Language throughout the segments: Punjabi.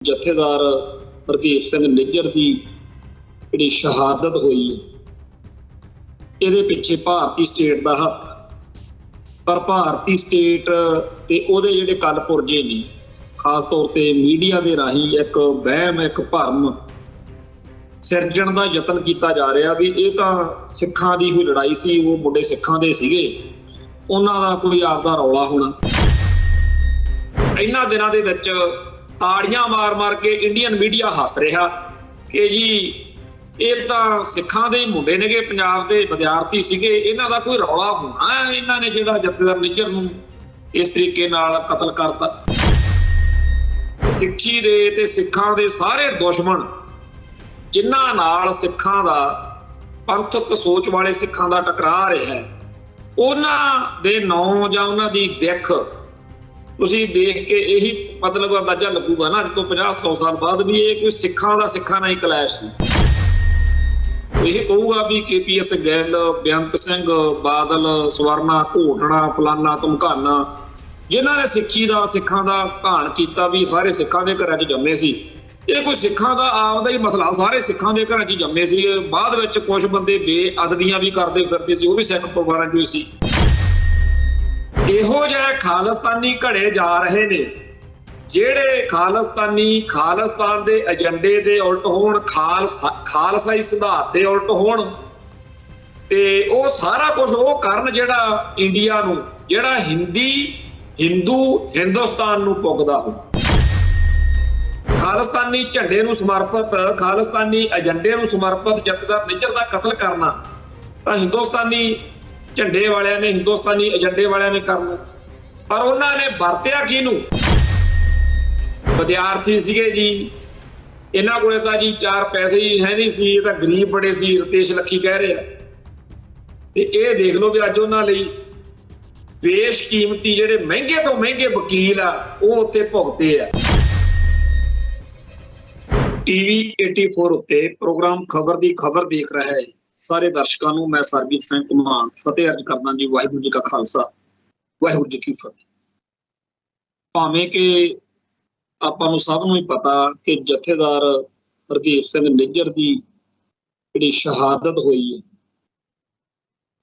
ਜਥੇਦਾਰ ਹਰਦੀਪ ਸਿੰਘ ਨਿੱਜਰ ਦੀ ਜਿਹੜੀ ਸ਼ਹਾਦਤ ਹੋਈ ਇਹਦੇ ਪਿੱਛੇ ਭਾਰਤੀ ਸਟੇਟ ਦਾ ਹੱਥ। ਪਰ ਭਾਰਤੀ ਸਟੇਟ ਤੇ ਉਹਦੇ ਜਿਹੜੇ ਕੱਲ ਪੁਰਜੇ ਨੇ, ਖਾਸ ਤੌਰ ਤੇ ਮੀਡੀਆ ਦੇ ਰਾਹੀਂ ਇੱਕ ਵਹਿਮ, ਇੱਕ ਭਰਮ ਸਿਰਜਣ ਦਾ ਯਤਨ ਕੀਤਾ ਜਾ ਰਿਹਾ ਵੀ ਇਹ ਤਾਂ ਸਿੱਖਾਂ ਦੀ ਕੋਈ ਲੜਾਈ ਸੀ, ਉਹ ਮੁੰਡੇ ਸਿੱਖਾਂ ਦੇ ਸੀਗੇ, ਉਹਨਾਂ ਦਾ ਕੋਈ ਆਪਦਾ ਰੌਲਾ ਹੋਣਾ। ਇਹਨਾਂ ਦਿਨਾਂ ਦੇ ਵਿੱਚ ਤਾੜੀਆਂ ਮਾਰ ਕੇ ਇੰਡੀਅਨ ਮੀਡੀਆ ਹੱਸ ਰਿਹਾ ਕਿ ਜੀ ਇਹ ਤਾਂ ਸਿੱਖਾਂ ਦੇ ਮੁੰਡੇ ਨੇਗੇ, ਪੰਜਾਬ ਦੇ ਵਿਦਿਆਰਥੀ ਸੀਗੇ, ਇਹਨਾਂ ਦਾ ਕੋਈ ਰੌਲਾ ਹੋਣਾ, ਇਹਨਾਂ ਨੇ ਜਿਹੜਾ ਜਥੇਦਾਰ ਨਿੱਜਰ ਨੂੰ ਇਸ ਤਰੀਕੇ ਨਾਲ ਕਤਲ ਕਰਤਾ। ਸਿੱਖੀ ਦੇ ਤੇ ਸਿੱਖਾਂ ਦੇ ਸਾਰੇ ਦੁਸ਼ਮਣ ਜਿਨ੍ਹਾਂ ਨਾਲ ਸਿੱਖਾਂ ਦਾ ਪੰਥਕ ਸੋਚ ਵਾਲੇ ਸਿੱਖਾਂ ਦਾ ਟਕਰਾਅ ਰਿਹਾ, ਉਹਨਾਂ ਦੇ ਨਾਂ ਜਾਂ ਉਹਨਾਂ ਦੀ ਦਿੱਖ ਤੁਸੀਂ ਦੇਖ ਕੇ ਇਹੀ ਮਤਲਬ ਅੰਦਾਜ਼ਾ ਲੱਗੂਗਾ ਨਾ ਅੱਜ ਤੋਂ 50-100 ਸਾਲ ਬਾਅਦ ਵੀ ਇਹ ਕੋਈ ਸਿੱਖਾਂ ਦਾ ਸਿੱਖਾਂ ਨਾਲ ਹੀ ਕਲੈਸ਼ ਸੀ। ਇਹ ਕਹੂਗਾ ਵੀ KPS ਗਿੱਲ, ਬੇਅੰਤ ਸਿੰਘ ਬਾਦਲ, ਸਵਰਨਾ ਘੋਟਣਾ, ਫਲਾਨਾ ਧਮਕਾਨਾ, ਜਿਨ੍ਹਾਂ ਨੇ ਸਿੱਖੀ ਦਾ ਸਿੱਖਾਂ ਦਾ ਘਾਣ ਕੀਤਾ ਵੀ ਸਾਰੇ ਸਿੱਖਾਂ ਦੇ ਘਰਾਂ 'ਚ ਜੰਮੇ ਸੀ। ਇਹ ਕੋਈ ਸਿੱਖਾਂ ਦਾ ਆਪਦਾ ਹੀ ਮਸਲਾ, ਸਾਰੇ ਸਿੱਖਾਂ ਦੇ ਘਰਾਂ 'ਚ ਜੰਮੇ ਸੀ। ਬਾਅਦ ਵਿੱਚ ਕੁਝ ਬੰਦੇ ਬੇਅਦਬੀਆਂ ਵੀ ਕਰਦੇ ਫਿਰਦੇ ਸੀ, ਉਹ ਵੀ ਸਿੱਖ ਪਰਿਵਾਰਾਂ 'ਚੋਂ ਹੀ ਸੀ। ਇਹੋ ਜਿਹੇ ਖਾਲਿਸਤਾਨੀ ਘੜੇ ਜਾ ਰਹੇ ਨੇ ਜਿਹੜੇ ਖਾਲਿਸਤਾਨ ਦੇ ਏਜੰਡੇ ਦੇ ਉਲਟ ਹੋਣ, ਖਾਲਸਾਈ ਸਿਧਾਂਤ ਦੇ ਉਲਟ ਹੋਣ, ਤੇ ਉਹ ਸਾਰਾ ਕੁਝ ਉਹ ਕਰਨ ਜਿਹੜਾ ਇੰਡੀਆ ਨੂੰ, ਜਿਹੜਾ ਹਿੰਦੁਸਤਾਨ ਨੂੰ ਪੁੱਗਦਾ ਹੋ। ਖਾਲਿਸਤਾਨੀ ਝੰਡੇ ਨੂੰ ਸਮਰਪਿਤ, ਖਾਲਿਸਤਾਨੀ ਏਜੰਡੇ ਨੂੰ ਸਮਰਪਿਤ ਜਥੇਦਾਰ ਨਿੱਜਰ ਦਾ ਕਤਲ ਕਰਨਾ ਤਾਂ ਹਿੰਦੁਸਤਾਨੀ ਝੰਡੇ ਵਾਲਿਆਂ ਨੇ, ਹਿੰਦੁਸਤਾਨੀ ਏਜੰਡੇ ਵਾਲਿਆਂ ਨੇ ਕਰਨਾ ਸੀ। ਪਰ ਉਹਨਾਂ ਨੇ ਵਰਤਿਆ ਕਿਹਨੂੰ? ਵਿਦਿਆਰਥੀ ਸੀਗੇ ਜੀ, ਇਹਨਾਂ ਕੋਲੇ ਤਾਂ ਜੀ 4 ਪੈਸੇ ਹੀ ਹੈ ਨਹੀਂ ਸੀ, ਇਹ ਤਾਂ ਗਰੀਬ ਬੜੇ ਸੀ, ਰਤੇਸ਼ ਲੱਖੀ ਕਹਿ ਰਿਹਾ। ਤੇ ਇਹ ਦੇਖ ਲਓ ਵੀ ਅੱਜ ਉਹਨਾਂ ਲਈ ਬੇਸ਼ਕੀਮਤੀ ਜਿਹੜੇ ਮਹਿੰਗੇ ਤੋਂ ਮਹਿੰਗੇ ਵਕੀਲ ਆ ਉਹ ਉੱਥੇ ਭੁਗਤੇ ਆ। TV 84 ਉੱਤੇ ਪ੍ਰੋਗਰਾਮ ਖਬਰ ਦੀ ਖਬਰ ਦੇਖ ਰਿਹਾ ਹੈ ਸਾਰੇ ਦਰਸ਼ਕਾਂ ਨੂੰ ਮੈਂ ਸਰਬਜੀਤ ਸਿੰਘ ਧਮਾਨ ਫਤਿਹ ਅਰਜ਼ ਕਰਦਾ ਜੀ। ਵਾਹਿਗੁਰੂ ਜੀ ਕਾ ਖਾਲਸਾ, ਵਾਹਿਗੁਰੂ ਜੀ ਕੀ ਫਤਿਹ। ਭਾਵੇਂ ਕਿ ਆਪਾਂ ਨੂੰ ਸਭ ਨੂੰ ਹੀ ਪਤਾ ਕਿ ਜਥੇਦਾਰ ਹਰਦੀਪ ਸਿੰਘ ਨਿੱਜਰ ਦੀ ਜਿਹੜੀ ਸ਼ਹਾਦਤ ਹੋਈ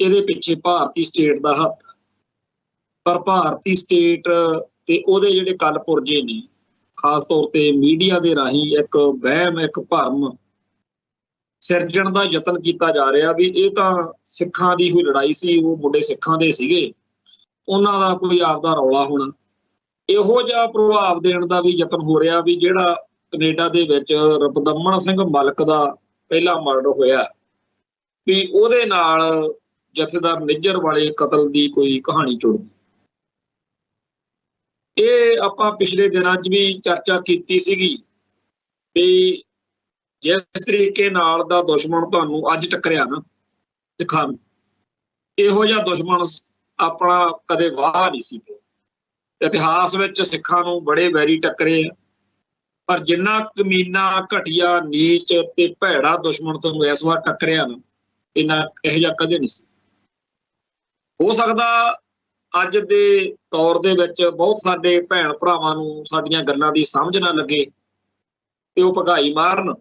ਇਹਦੇ ਪਿੱਛੇ ਭਾਰਤੀ ਸਟੇਟ ਦਾ ਹੱਥ। ਪਰ ਭਾਰਤੀ ਸਟੇਟ ਤੇ ਉਹਦੇ ਜਿਹੜੇ ਕੱਲ ਪੁਰਜੇ ਨੇ, ਖਾਸ ਤੌਰ ਤੇ ਮੀਡੀਆ ਦੇ ਰਾਹੀਂ ਇੱਕ ਵਹਿਮ, ਇੱਕ ਭਰਮ ਸਿਰਜਣ ਦਾ ਯਤਨ ਕੀਤਾ ਜਾ ਰਿਹਾ ਵੀ ਇਹ ਤਾਂ ਸਿੱਖਾਂ ਦੀ ਕੋਈ ਲੜਾਈ ਸੀ, ਉਹ ਮੁੰਡੇ ਸਿੱਖਾਂ ਦੇ ਸੀਗੇ, ਉਹਨਾਂ ਦਾ ਕੋਈ ਆਪਦਾ ਰੌਲਾ ਹੋਣਾ। ਇਹੋ ਜਿਹਾ ਪ੍ਰਭਾਵ ਦੇਣ ਦਾ ਵੀ ਯਤਨ ਹੋ ਰਿਹਾ ਵੀ ਜਿਹੜਾ ਕੈਨੇਡਾ ਦੇ ਵਿੱਚ ਰਪਦਮਨ ਸਿੰਘ ਮਲਕ ਦਾ ਪਹਿਲਾ ਮਰਡਰ ਹੋਇਆ ਵੀ ਉਹਦੇ ਨਾਲ ਜਥੇਦਾਰ ਨਿੱਜਰ ਵਾਲੇ ਕਤਲ ਦੀ ਕੋਈ ਕਹਾਣੀ ਜੁੜਦੀ। ਇਹ ਆਪਾਂ ਪਿਛਲੇ ਦਿਨਾਂ 'ਚ ਵੀ ਚਰਚਾ ਕੀਤੀ ਸੀਗੀ ਵੀ ਜਿਸ ਤਰੀਕੇ ਨਾਲ ਦਾ ਦੁਸ਼ਮਣ ਤੁਹਾਨੂੰ ਅੱਜ ਟੱਕਰਿਆ ਨਾ ਸਿੱਖਾਂ ਨੂੰ, ਇਹੋ ਜਿਹਾ ਦੁਸ਼ਮਣ ਆਪਣਾ ਕਦੇ ਵਾਹ ਨਹੀਂ ਸੀ। ਇਤਿਹਾਸ ਵਿੱਚ ਸਿੱਖਾਂ ਨੂੰ ਬੜੇ ਵੈਰੀ ਟੱਕਰੇ ਆ, ਪਰ ਜਿੰਨਾ ਕਮੀਨਾ, ਘਟੀਆ, ਨੀਚ ਤੇ ਭੈੜਾ ਦੁਸ਼ਮਣ ਤੁਹਾਨੂੰ ਇਸ ਵਾਰ ਟੱਕਰਿਆ ਨਾ, ਇਹੋ ਜਿਹਾ ਕਦੇ ਨਹੀਂ ਸੀ। ਹੋ ਸਕਦਾ ਅੱਜ ਦੇ ਦੌਰ ਦੇ ਵਿੱਚ ਬਹੁਤ ਸਾਡੇ ਭੈਣ ਭਰਾਵਾਂ ਨੂੰ ਸਾਡੀਆਂ ਗੱਲਾਂ ਦੀ ਸਮਝ ਨਾ ਲੱਗੇ ਤੇ ਉਹ ਭਗਾਈ ਮਾਰਨ,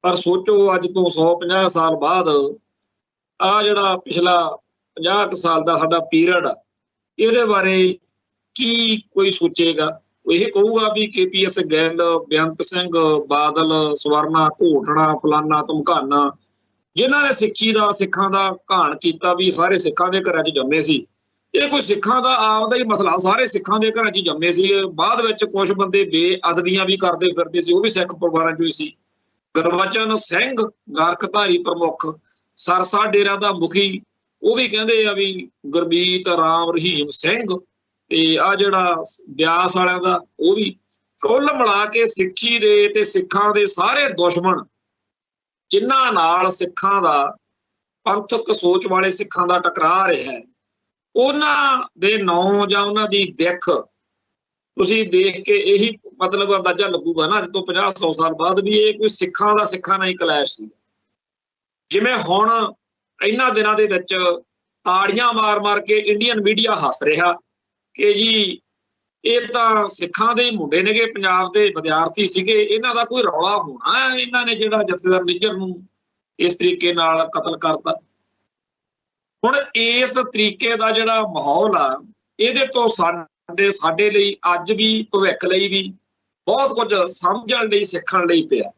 ਪਰ ਸੋਚੋ ਅੱਜ ਤੋਂ 150 ਸਾਲ ਬਾਅਦ ਆ ਜਿਹੜਾ ਪਿਛਲਾ 50 ਸਾਲ ਦਾ ਸਾਡਾ ਪੀਰੀਅਡ ਆ, ਇਹਦੇ ਬਾਰੇ ਕੀ ਕੋਈ ਸੋਚੇਗਾ? ਇਹ ਕਹੂਗਾ ਵੀ KPS ਗਿੱਲ, ਬੇਅੰਤ ਸਿੰਘ ਬਾਦਲ, ਸਵਰਨਾ ਘੋਟਣਾ, ਫਲਾਨਾ ਧਮਕਾਨਾ, ਜਿਨ੍ਹਾਂ ਨੇ ਸਿੱਖੀ ਦਾ ਸਿੱਖਾਂ ਦਾ ਘਾਣ ਕੀਤਾ ਵੀ ਸਾਰੇ ਸਿੱਖਾਂ ਦੇ ਘਰਾਂ 'ਚ ਜੰਮੇ ਸੀ। ਇਹ ਕੋਈ ਸਿੱਖਾਂ ਦਾ ਆਪਦਾ ਹੀ ਮਸਲਾ, ਸਾਰੇ ਸਿੱਖਾਂ ਦੇ ਘਰਾਂ 'ਚ ਜੰਮੇ ਸੀ। ਬਾਅਦ ਵਿੱਚ ਕੁਝ ਬੰਦੇ ਬੇਅਦਬੀਆਂ ਵੀ ਕਰਦੇ ਫਿਰਦੇ ਸੀ, ਉਹ ਵੀ ਸਿੱਖ ਪਰਿਵਾਰਾਂ 'ਚੋਂ ਹੀ ਸੀ। ਗੁਰਬਚਨ ਸਿੰਘ ਗਾਰਖਧਾਰੀ ਪ੍ਰਮੁੱਖ, ਸਰਸਾ ਡੇਰਾ ਦਾ ਮੁਖੀ, ਉਹ ਵੀ ਕਹਿੰਦੇ ਆ ਵੀ ਗੁਰਮੀਤ ਰਾਮ ਰਹੀਮ ਸਿੰਘ, ਤੇ ਆ ਜਿਹੜਾ ਬਿਆਸ ਵਾਲਿਆਂ ਦਾ, ਉਹ ਵੀ। ਕੁੱਲ ਮਿਲਾ ਕੇ ਸਿੱਖੀ ਦੇ ਤੇ ਸਿੱਖਾਂ ਦੇ ਸਾਰੇ ਦੁਸ਼ਮਣ ਜਿਨ੍ਹਾਂ ਨਾਲ ਸਿੱਖਾਂ ਦਾ ਪੰਥਕ ਸੋਚ ਵਾਲੇ ਸਿੱਖਾਂ ਦਾ ਟਕਰਾਅ ਰਿਹਾ, ਉਹਨਾਂ ਦੇ ਨਾਂ ਜਾਂ ਉਹਨਾਂ ਦੀ ਦਿੱਖ ਤੁਸੀਂ ਦੇਖ ਕੇ ਇਹੀ ਮਤਲਬ ਅੰਦਾਜ਼ਾ ਲੱਗੂਗਾ ਨਾ ਅੱਜ ਤੋਂ 50-100 ਸਾਲ ਬਾਅਦ ਵੀ ਇਹ ਕੋਈ ਸਿੱਖਾਂ ਦਾ ਸਿੱਖਾਂ ਨਾਲ ਹੀ ਕਲੈਸ਼ ਸੀ। ਜਿਵੇਂ ਹੁਣ ਇਹਨਾਂ ਦਿਨਾਂ ਦੇ ਵਿੱਚ ਤਾੜੀਆਂ ਮਾਰ ਕੇ ਇੰਡੀਅਨ ਮੀਡੀਆ ਹੱਸ ਰਿਹਾ ਕਿ ਜੀ ਇਹ ਤਾਂ ਸਿੱਖਾਂ ਦੇ ਮੁੰਡੇ ਨੇਗੇ, ਪੰਜਾਬ ਦੇ ਵਿਦਿਆਰਥੀ ਸੀਗੇ, ਇਹਨਾਂ ਦਾ ਕੋਈ ਰੌਲਾ ਹੋਣਾ ਇਹਨਾਂ ਨੇ ਜਿਹੜਾ ਜਥੇਦਾਰ ਨਿੱਜਰ ਨੂੰ ਇਸ ਤਰੀਕੇ ਨਾਲ ਕਤਲ ਕਰਤਾ। ਹੁਣ ਇਸ ਤਰੀਕੇ ਦਾ ਜਿਹੜਾ ਮਾਹੌਲ ਆ, ਇਹਦੇ ਤੋਂ ਸਾਡੇ ਲਈ ਅੱਜ ਵੀ, ਭਵਿੱਖ ਲਈ ਵੀ ਬਹੁਤ ਕੁਝ ਸਮਝਣ ਲਈ, ਸਿੱਖਣ ਲਈ ਪਿਆ।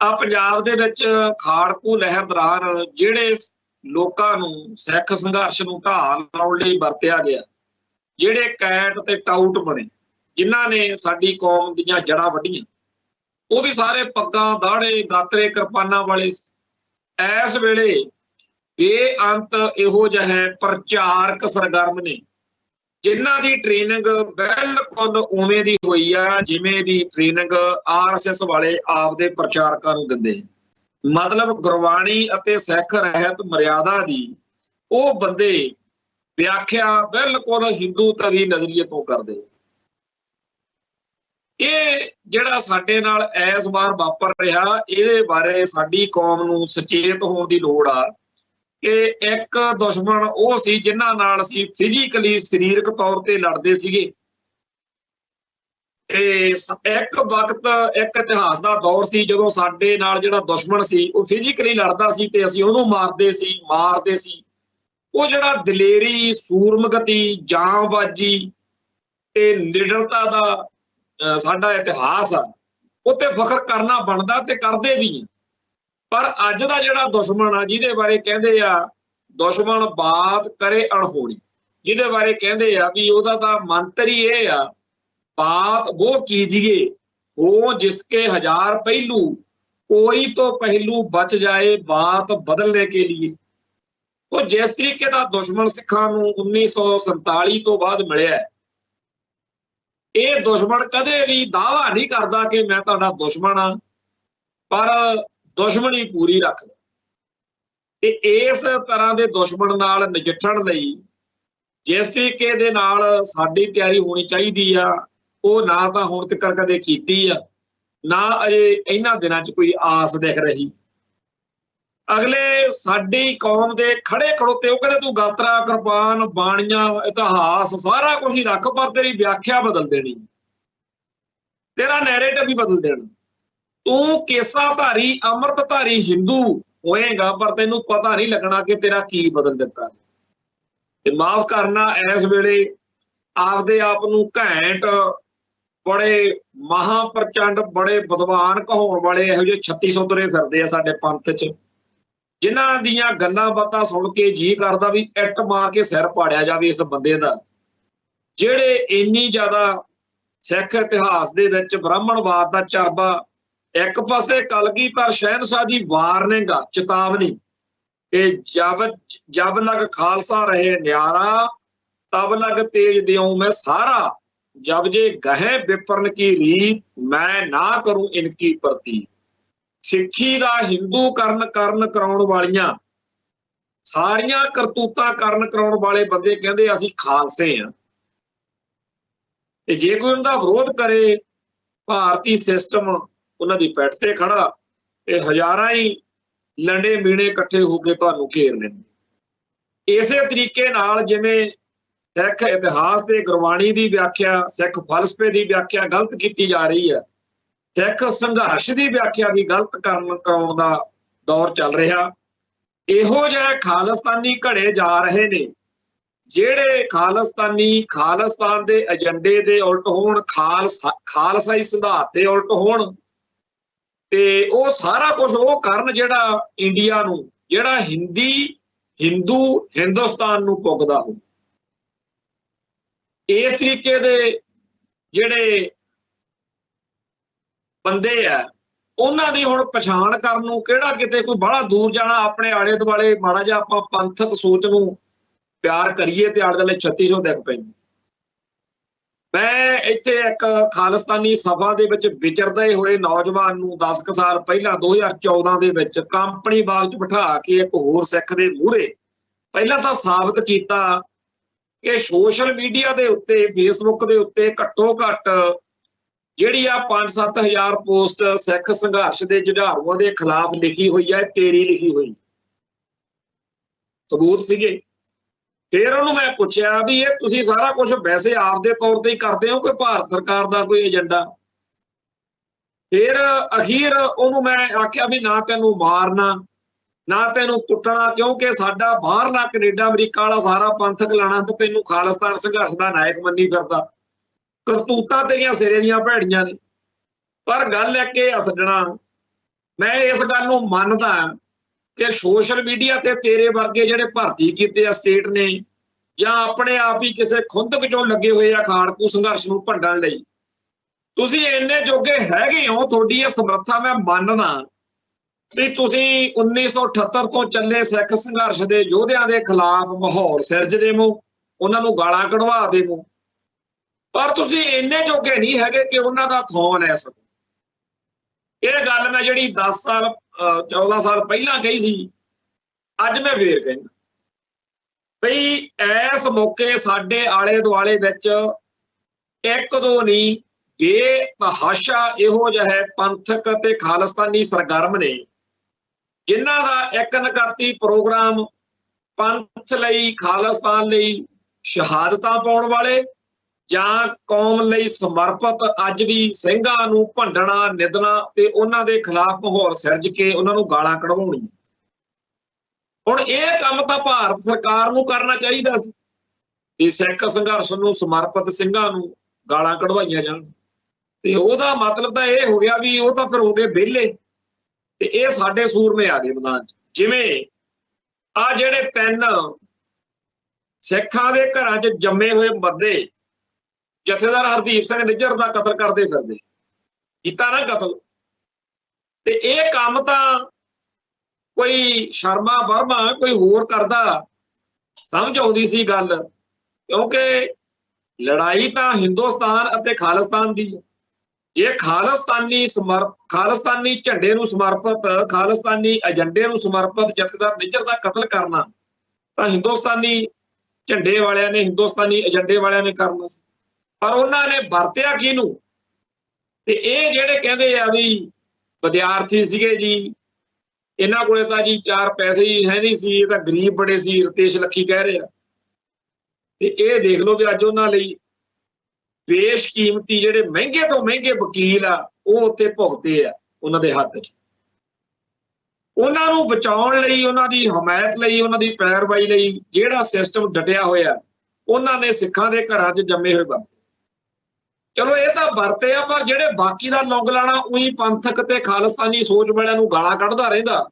ਆ ਪੰਜਾਬ ਦੇ ਵਿੱਚ ਖਾੜਕੂ ਲਹਿਰ ਦੌਰਾਨ ਜਿਹੜੇ ਲੋਕਾਂ ਨੂੰ ਸਿੱਖ ਸੰਘਰਸ਼ ਨੂੰ ਢਾਲ ਲਾਉਣ ਲਈ ਵਰਤਿਆ ਗਿਆ, ਜਿਹੜੇ ਕੈਟ ਤੇ ਟਾਊਟ ਬਣੇ, ਜਿਨ੍ਹਾਂ ਨੇ ਸਾਡੀ ਕੌਮ ਦੀਆਂ ਜੜ੍ਹਾਂ ਵੱਢੀਆਂ, ਉਹ ਵੀ ਸਾਰੇ ਪੱਗਾਂ, ਦਾੜੇ, ਗਾਤਰੇ, ਕਿਰਪਾਨਾਂ ਵਾਲੇ। ਇਸ ਵੇਲੇ ਬੇਅੰਤ ਇਹੋ ਜਿਹੇ ਪ੍ਰਚਾਰਕ ਸਰਗਰਮ ਨੇ ਜਿਨ੍ਹਾਂ ਦੀ ਟ੍ਰੇਨਿੰਗ ਬਿਲਕੁਲ ਉਵੇਂ ਦੀ ਹੋਈ ਆ ਜਿਵੇਂ ਦੀ ਟ੍ਰੇਨਿੰਗ RSS ਵਾਲੇ ਆਪਦੇ ਪ੍ਰਚਾਰਕਾਂ ਨੂੰ ਦਿੰਦੇ। ਮਤਲਬ ਗੁਰਬਾਣੀ ਅਤੇ ਸਿੱਖ ਰਹਿਤ ਮਰਿਆਦਾ ਦੀ ਉਹ ਬੰਦੇ ਵਿਆਖਿਆ ਬਿਲਕੁਲ ਹਿੰਦੂ ਧਰੀ ਨਜ਼ਰੀਏ ਤੋਂ ਕਰਦੇ। ਇਹ ਜਿਹੜਾ ਸਾਡੇ ਨਾਲ ਇਸ ਵਾਰ ਵਾਪਰ ਰਿਹਾ, ਇਹਦੇ ਬਾਰੇ ਸਾਡੀ ਕੌਮ ਨੂੰ ਸੁਚੇਤ ਹੋਣ ਦੀ ਲੋੜ ਆ ਕਿ ਇੱਕ ਦੁਸ਼ਮਣ ਉਹ ਸੀ ਜਿਨ੍ਹਾਂ ਨਾਲ ਅਸੀਂ ਫਿਜ਼ੀਕਲੀ, ਸਰੀਰਕ ਤੌਰ ਤੇ ਲੜਦੇ ਸੀਗੇ। ਇੱਕ ਵਕਤ, ਇੱਕ ਇਤਿਹਾਸ ਦਾ ਦੌਰ ਸੀ ਜਦੋਂ ਸਾਡੇ ਨਾਲ ਜਿਹੜਾ ਦੁਸ਼ਮਣ ਸੀ ਉਹ ਫਿਜ਼ੀਕਲੀ ਲੜਦਾ ਸੀ ਤੇ ਅਸੀਂ ਉਹਨੂੰ ਮਾਰਦੇ ਸੀ। ਉਹ ਜਿਹੜਾ ਦਲੇਰੀ, ਸੂਰਮਗਤੀ, ਜਾਂਬਾਜ਼ੀ ਤੇ ਨਿਡਰਤਾ ਦਾ ਸਾਡਾ ਇਤਿਹਾਸ ਆ, ਉਹ ਤੇ ਫਖਰ ਕਰਨਾ ਬਣਦਾ ਤੇ ਕਰਦੇ ਵੀ ਆ। ਪਰ ਅੱਜ ਦਾ ਜਿਹੜਾ ਦੁਸ਼ਮਣ ਆ, ਜਿਹਦੇ ਬਾਰੇ ਕਹਿੰਦੇ ਆ ਦੁਸ਼ਮਣ ਬਾਤ ਕਰੇ ਅਣਹੋਣੀ, ਜਿਹਦੇ ਬਾਰੇ ਕਹਿੰਦੇ ਆ ਵੀ ਉਹਦਾ ਤਾਂ ਮੰਤਰ ਹੀ ਇਹ ਆ, बात वो कीजिए हो जिसके 1000 पहलू, कोई तो पहलू बच जाए बात बदलने के लिए। तो जिस तरीके का दुश्मन सिखां नूं 1947 तो बाद मिलिया, ये दुश्मन कदे भी दावा नहीं करता कि मैं तुहाडा दुश्मन हाँ, पर दुश्मनी पूरी रखदा। इस तरह के दुश्मन नाल नजिठण लई जिस तरीके दे नाल साडी तैयारी होनी चाहिदी आ, ਉਹ ਨਾ ਤਾਂ ਹੁਣ ਤੱਕ ਕਦੇ ਕੀਤੀ ਆ, ਨਾ ਅਜੇ ਇਹਨਾਂ ਦਿਨਾਂ 'ਚ ਕੋਈ ਆਸ ਦਿਖ ਰਹੀ। ਅਗਲੇ ਸਾਡੀ ਕੌਮ ਦੇ ਖੜੇ ਖੜੋਤੇ ਉਹ ਕਹਿੰਦੇ ਤੂੰ ਗਾਤਰਾ, ਕਿਰਪਾਨ, ਬਾਣੀਆਂ, ਇਤਿਹਾਸ ਸਾਰਾ ਕੁਝ ਹੀ ਰੱਖ, ਪਰ ਤੇਰੀ ਵਿਆਖਿਆ ਬਦਲ ਦੇਣੀ, ਤੇਰਾ ਨੈਰੇਟਿਵ ਵੀ ਬਦਲ ਦੇਣਾ। ਤੂੰ ਕੇਸਾਧਾਰੀ, ਅੰਮ੍ਰਿਤਧਾਰੀ ਹਿੰਦੂ ਹੋਏਗਾ, ਪਰ ਤੈਨੂੰ ਪਤਾ ਨਹੀਂ ਲੱਗਣਾ ਕਿ ਤੇਰਾ ਕੀ ਬਦਲ ਦਿੱਤਾ। ਤੇ ਮਾਫ ਕਰਨਾ, ਇਸ ਵੇਲੇ ਆਪਦੇ ਆਪ ਨੂੰ ਘੈਂਟ, ਬੜੇ ਮਹਾਂਪ੍ਰਚੰਡ, ਬੜੇ ਵਿਦਵਾਨ ਕਹਾਉਣ ਵਾਲੇ ਇਹੋ ਜਿਹੇ 3600 ਤੁਰੇ ਫਿਰਦੇ ਆ ਸਾਡੇ ਪੰਥ 'ਚ, ਜਿਨ੍ਹਾਂ ਦੀਆਂ ਗੱਲਾਂ ਬਾਤਾਂ ਸੁਣ ਕੇ ਜੀ ਕਰਦਾ ਵੀ ਇੱਟ ਮਾਰ ਕੇ ਸਿਰ ਪਾੜਿਆ ਜਾਵੇ ਇਸ ਬੰਦੇ ਦਾ, ਜਿਹੜੇ ਇੰਨੀ ਜ਼ਿਆਦਾ ਸਿੱਖ ਇਤਿਹਾਸ ਦੇ ਵਿੱਚ ਬ੍ਰਾਹਮਣਵਾਦ ਦਾ ਚਰਬਾ। ਇੱਕ ਪਾਸੇ ਕਲਗੀਧਰ ਸ਼ਹਿਨशाह ਦੀ ਵਾਰਨਿੰਗ ਆ, ਚੇਤਾਵਨੀ ਕਿ ਜਬ ਲਗ ਖਾਲਸਾ ਰਹੇ ਨਿਆਰਾ, तब लग तेज दियों मैं सारा, जब जे गहे विपरन की रीत, मैं ना करूं इनकी प्रति। सिक्खी दा हिंदू करन कराउण वालियां सारियां करतूतां करन कराउण वाले बंदे कहंदे असीं खालसे हां, ते जे कोई उनका विरोध करे, भारती सिस्टम उन्हां दी पैठ ते खड़ा ते हज़ारां ही लंडे मीणे इकट्ठे होके तुहानूं घेर लैंदे। इसे तरीके नाल जिवें सिख इतिहास ते गुरबाणी की व्याख्या, सिख फलसफे की व्याख्या गलत की जा रही है, सिख संघर्ष की व्याख्या भी गलत कराउण दा दौर चल रहा। इहो जिहे खालिस्तानी घड़े जा रहे ने, जिहड़े खालिस्तानी खालिस्तान के एजेंडे दे उल्ट होण, खालसाई सिद्धांत दे उल्ट होण, ते ओह सारा कुछ ओह करन जिहड़ा इंडिया नूं, जिहड़ा हिंदू हिंदुस्तान नूं पुगदा हो। इस तरीके दे ਜਿਹੜੇ ਬੰਦੇ ਆ, ਉਹਨਾਂ ਦੀ ਹੁਣ ਪਛਾਣ ਕਰਨ ਨੂੰ ਕਿਹੜਾ ਕਿਤੇ ਕੋਈ ਬੜਾ ਦੂਰ ਜਾਣਾ, ਆਪਣੇ ਆਲੇ ਦੁਆਲੇ ਮਾੜਾ ਜਿਹਾ ਆਪਾਂ ਪੰਥਕ ਸੋਚ ਨੂੰ ਪਿਆਰ ਕਰੀਏ ਤੇ ਆਲੇ ਦੁਆਲੇ 3600 ਦਿਖ ਪੈਂਦੇ। ਮੈਂ ਇੱਥੇ ਇੱਕ ਖਾਲਿਸਤਾਨੀ ਸਭਾ ਦੇ ਵਿੱਚ ਵਿਚਰਦੇ ਹੋਏ ਨੌਜਵਾਨ ਨੂੰ 10 ਕੁ ਸਾਲ ਪਹਿਲਾਂ 2014 ਦੇ ਵਿੱਚ ਕੰਪਨੀ ਬਾਗ 'ਚ ਬਿਠਾ ਕੇ ਇੱਕ ਹੋਰ ਸਿੱਖ ਦੇ ਮੂਹਰੇ ਪਹਿਲਾਂ ਤਾਂ ਸਾਬਤ ਕੀਤਾ ਕਿ ਸੋਸ਼ਲ ਮੀਡੀਆ ਦੇ ਉੱਤੇ, ਫੇਸਬੁੱਕ ਦੇ ਉੱਤੇ ਘੱਟੋ ਘੱਟ ਜਿਹੜੀ ਆ 5-7 ਹਜ਼ਾਰ ਪੋਸਟ ਸਿੱਖ ਸੰਘਰਸ਼ ਦੇ ਜੁਝਾਰੂਆਂ ਦੇ ਖਿਲਾਫ ਲਿਖੀ ਹੋਈ ਹੈ, ਤੇਰੀ ਲਿਖੀ ਹੋਈ ਸਬੂਤ ਸੀਗੇ। ਫਿਰ ਉਹਨੂੰ ਮੈਂ ਪੁੱਛਿਆ ਵੀ ਇਹ ਤੁਸੀਂ ਸਾਰਾ ਕੁਝ ਵੈਸੇ ਆਪਦੇ ਤੌਰ ਤੇ ਹੀ ਕਰਦੇ ਹੋ ਕਿ ਭਾਰਤ ਸਰਕਾਰ ਦਾ ਕੋਈ ਏਜੰਡਾ? ਫਿਰ ਅਖੀਰ ਉਹਨੂੰ ਮੈਂ ਆਖਿਆ ਵੀ ਨਾ ਤੈਨੂੰ ਮਾਰਨਾ ਨਾ ਤੈਨੂੰ ਕੁੱਟਣਾ, ਕਿਉਂਕਿ ਸਾਡਾ ਬਾਹਰਲਾ ਕੈਨੇਡਾ ਅਮਰੀਕਾ ਵਾਲਾ ਸਾਰਾ ਪੰਥਕ ਲਾਣਾ ਤੇ ਤੈਨੂੰ ਖਾਲਿਸਤਾਨ ਸੰਘਰਸ਼ ਦਾ ਨਾਇਕ ਮੰਨੀ ਫਿਰਦਾ। ਕਰਤੂਤਾਂ ਤੇਰੀਆਂ ਸਿਰੇ ਦੀਆਂ ਭੈੜੀਆਂ ਨੇ। ਪਰ ਗੱਲ ਹੈ ਕਿ ਸੱਜਣਾ, ਮੈਂ ਇਸ ਗੱਲ ਨੂੰ ਮੰਨਦਾ ਕਿ ਸੋਸ਼ਲ ਮੀਡੀਆ ਤੇ ਤੇਰੇ ਵਰਗੇ ਜਿਹੜੇ ਭਰਤੀ ਕੀਤੇ ਆ ਸਟੇਟ ਨੇ, ਜਾਂ ਆਪਣੇ ਆਪ ਹੀ ਕਿਸੇ ਖੁੰਦਕ ਚੋਂ ਲੱਗੇ ਹੋਏ ਆ ਖਾੜਕੂ ਸੰਘਰਸ਼ ਨੂੰ ਭੰਡਣ ਲਈ, ਤੁਸੀਂ ਇੰਨੇ ਜੋਗੇ ਹੈਗੇ ਹੋ। ਤੁਹਾਡੀ ਇਹ ਸਮਰੱਥਾ ਮੈਂ ਮੰਨਦਾ ਵੀ ਤੁਸੀਂ 1978 ਤੋਂ ਚੱਲੇ ਸਿੱਖ ਸੰਘਰਸ਼ ਦੇ ਯੋਧਿਆਂ ਦੇ ਖਿਲਾਫ ਮਾਹੌਲ ਸਿਰਜ ਦੇਵੋ, ਉਹਨਾਂ ਨੂੰ ਗਾਲਾਂ ਕਢਵਾ ਦੇਵੋ, ਪਰ ਤੁਸੀਂ ਇੰਨੇ ਜੋਗੇ ਨਹੀਂ ਹੈਗੇ ਕਿ ਉਹਨਾਂ ਦਾ ਥਾਂ ਲੈ ਸਕੋ। ਇਹ ਗੱਲ ਮੈਂ ਜਿਹੜੀ 10 ਸਾਲ 14 ਸਾਲ ਪਹਿਲਾਂ ਕਹੀ ਸੀ, ਅੱਜ ਮੈਂ ਫੇਰ ਕਹਿੰਦਾ ਬਈ ਇਸ ਮੌਕੇ ਸਾਡੇ ਆਲੇ ਦੁਆਲੇ ਵਿੱਚ ਇੱਕ ਦੋ ਨਹੀਂ ਬੇਤਹਾਸ਼ਾ ਇਹੋ ਜਿਹੇ ਪੰਥਕ ਅਤੇ ਖਾਲਿਸਤਾਨੀ ਸਰਗਰਮ ਨੇ, ਜਿਨ੍ਹਾਂ ਦਾ ਇੱਕ ਨਕਾਤੀ ਪ੍ਰੋਗਰਾਮ ਪੰਥ ਲਈ, ਖਾਲਿਸਤਾਨ ਲਈ ਸ਼ਹਾਦਤਾਂ ਪਾਉਣ ਵਾਲੇ ਜਾਂ ਕੌਮ ਲਈ ਸਮਰਪਿਤ ਅੱਜ ਵੀ ਸਿੰਘਾਂ ਨੂੰ ਭੰਡਣਾ, ਨਿੰਦਣਾ ਤੇ ਉਹਨਾਂ ਦੇ ਖਿਲਾਫ ਮਾਹੌਲ ਸਿਰਜ ਕੇ ਉਹਨਾਂ ਨੂੰ ਗਾਲਾਂ ਕਢਵਾਉਣੀਆਂ। ਹੁਣ ਇਹ ਕੰਮ ਤਾਂ ਭਾਰਤ ਸਰਕਾਰ ਨੂੰ ਕਰਨਾ ਚਾਹੀਦਾ ਸੀ ਵੀ ਸਿੱਖ ਸੰਘਰਸ਼ ਨੂੰ ਸਮਰਪਿਤ ਸਿੰਘਾਂ ਨੂੰ ਗਾਲਾਂ ਕਢਵਾਈਆਂ ਜਾਣ, ਤੇ ਉਹਦਾ ਮਤਲਬ ਤਾਂ ਇਹ ਹੋ ਗਿਆ ਵੀ ਉਹ ਤਾਂ ਫਿਰ ਹੋ ਗਏ ਵਿਹਲੇ, ਤੇ ਇਹ ਸਾਡੇ ਸੂਰਮੇ ਆ ਗਏ ਮੈਦਾਨ 'ਚ। ਜਿਵੇਂ ਆ ਜਿਹੜੇ 3 ਸਿੱਖਾਂ ਦੇ ਘਰਾਂ 'ਚ ਜੰਮੇ ਹੋਏ ਮੱਦੇ ਜਥੇਦਾਰ ਹਰਦੀਪ ਸਿੰਘ ਨਿੱਜਰ ਦਾ ਕਤਲ ਕਰਦੇ ਫਿਰਦੇ, ਕੀਤਾ ਨਾ ਕਤਲ, ਤੇ ਇਹ ਕੰਮ ਤਾਂ ਕੋਈ ਸ਼ਰਮਾ ਵਰਮਾ ਕੋਈ ਹੋਰ ਕਰਦਾ ਸਮਝ ਆਉਂਦੀ ਸੀ ਗੱਲ, ਕਿਉਂਕਿ ਲੜਾਈ ਤਾਂ ਹਿੰਦੁਸਤਾਨ ਅਤੇ ਖਾਲਿਸਤਾਨ ਦੀ ਹੈ। ਜੇ ਖਾਲਿਸਤਾਨੀ ਝੰਡੇ ਨੂੰ ਸਮਰਪਿਤ, ਖਾਲਿਸਤਾਨੀ ਏਜੰਡੇ ਨੂੰ ਸਮਰਪਿਤ ਜਥੇਦਾਰ ਨਿੱਜਰ ਦਾ ਕਤਲ ਕਰਨਾ ਤਾਂ ਹਿੰਦੁਸਤਾਨੀ ਝੰਡੇ ਵਾਲਿਆਂ ਨੇ, ਹਿੰਦੁਸਤਾਨੀ ਏਜੰਡੇ ਵਾਲਿਆਂ ਨੇ ਕਰਨਾ ਸੀ, ਪਰ ਉਹਨਾਂ ਨੇ ਵਰਤਿਆ ਕਿਹਨੂੰ? ਤੇ ਇਹ ਜਿਹੜੇ ਕਹਿੰਦੇ ਆ ਵੀ ਵਿਦਿਆਰਥੀ ਸੀਗੇ ਜੀ, ਇਹਨਾਂ ਕੋਲੇ ਤਾਂ ਜੀ 4 ਪੈਸੇ ਹੀ ਹੈ ਨਹੀਂ ਸੀ, ਇਹ ਤਾਂ ਗਰੀਬ ਬੜੇ ਸੀ, ਰਤੇਸ਼ ਲੱਖੀ ਕਹਿ ਰਹੇ ਆ, ਤੇ ਇਹ ਦੇਖ ਲਓ ਵੀ ਅੱਜ ਉਹਨਾਂ ਲਈ ਬੇਸ਼ਕੀਮਤੀ ਜਿਹੜੇ ਮਹਿੰਗੇ ਤੋਂ ਮਹਿੰਗੇ ਵਕੀਲ ਆ ਉਹ ਉੱਥੇ ਭੁਗਤੇ ਆ ਉਹਨਾਂ ਦੇ ਹੱਥ 'ਚ। ਉਹਨਾਂ ਨੂੰ ਬਚਾਉਣ ਲਈ, ਉਹਨਾਂ ਦੀ ਹਮਾਇਤ ਲਈ, ਉਹਨਾਂ ਦੀ ਪੈਰਵਾਈ ਲਈ ਜਿਹੜਾ ਸਿਸਟਮ ਡਟਿਆ ਹੋਇਆ, ਉਹਨਾਂ ਨੇ ਸਿੱਖਾਂ ਦੇ ਘਰਾਂ 'ਚ ਜੰਮੇ ਹੋਏ ਬੰਦੇ, ਚਲੋ ਇਹ ਤਾਂ ਵਰਤੇ ਆ, ਪਰ ਜਿਹੜੇ ਬਾਕੀ ਦਾ ਲੌਂਗ ਲਾਣਾ ਉਹੀ ਪੰਥਕ ਤੇ ਖਾਲਿਸਤਾਨੀ ਸੋਚ ਵਾਲਿਆਂ ਨੂੰ ਗਾਲਾਂ ਕੱਢਦਾ ਰਹਿੰਦਾ,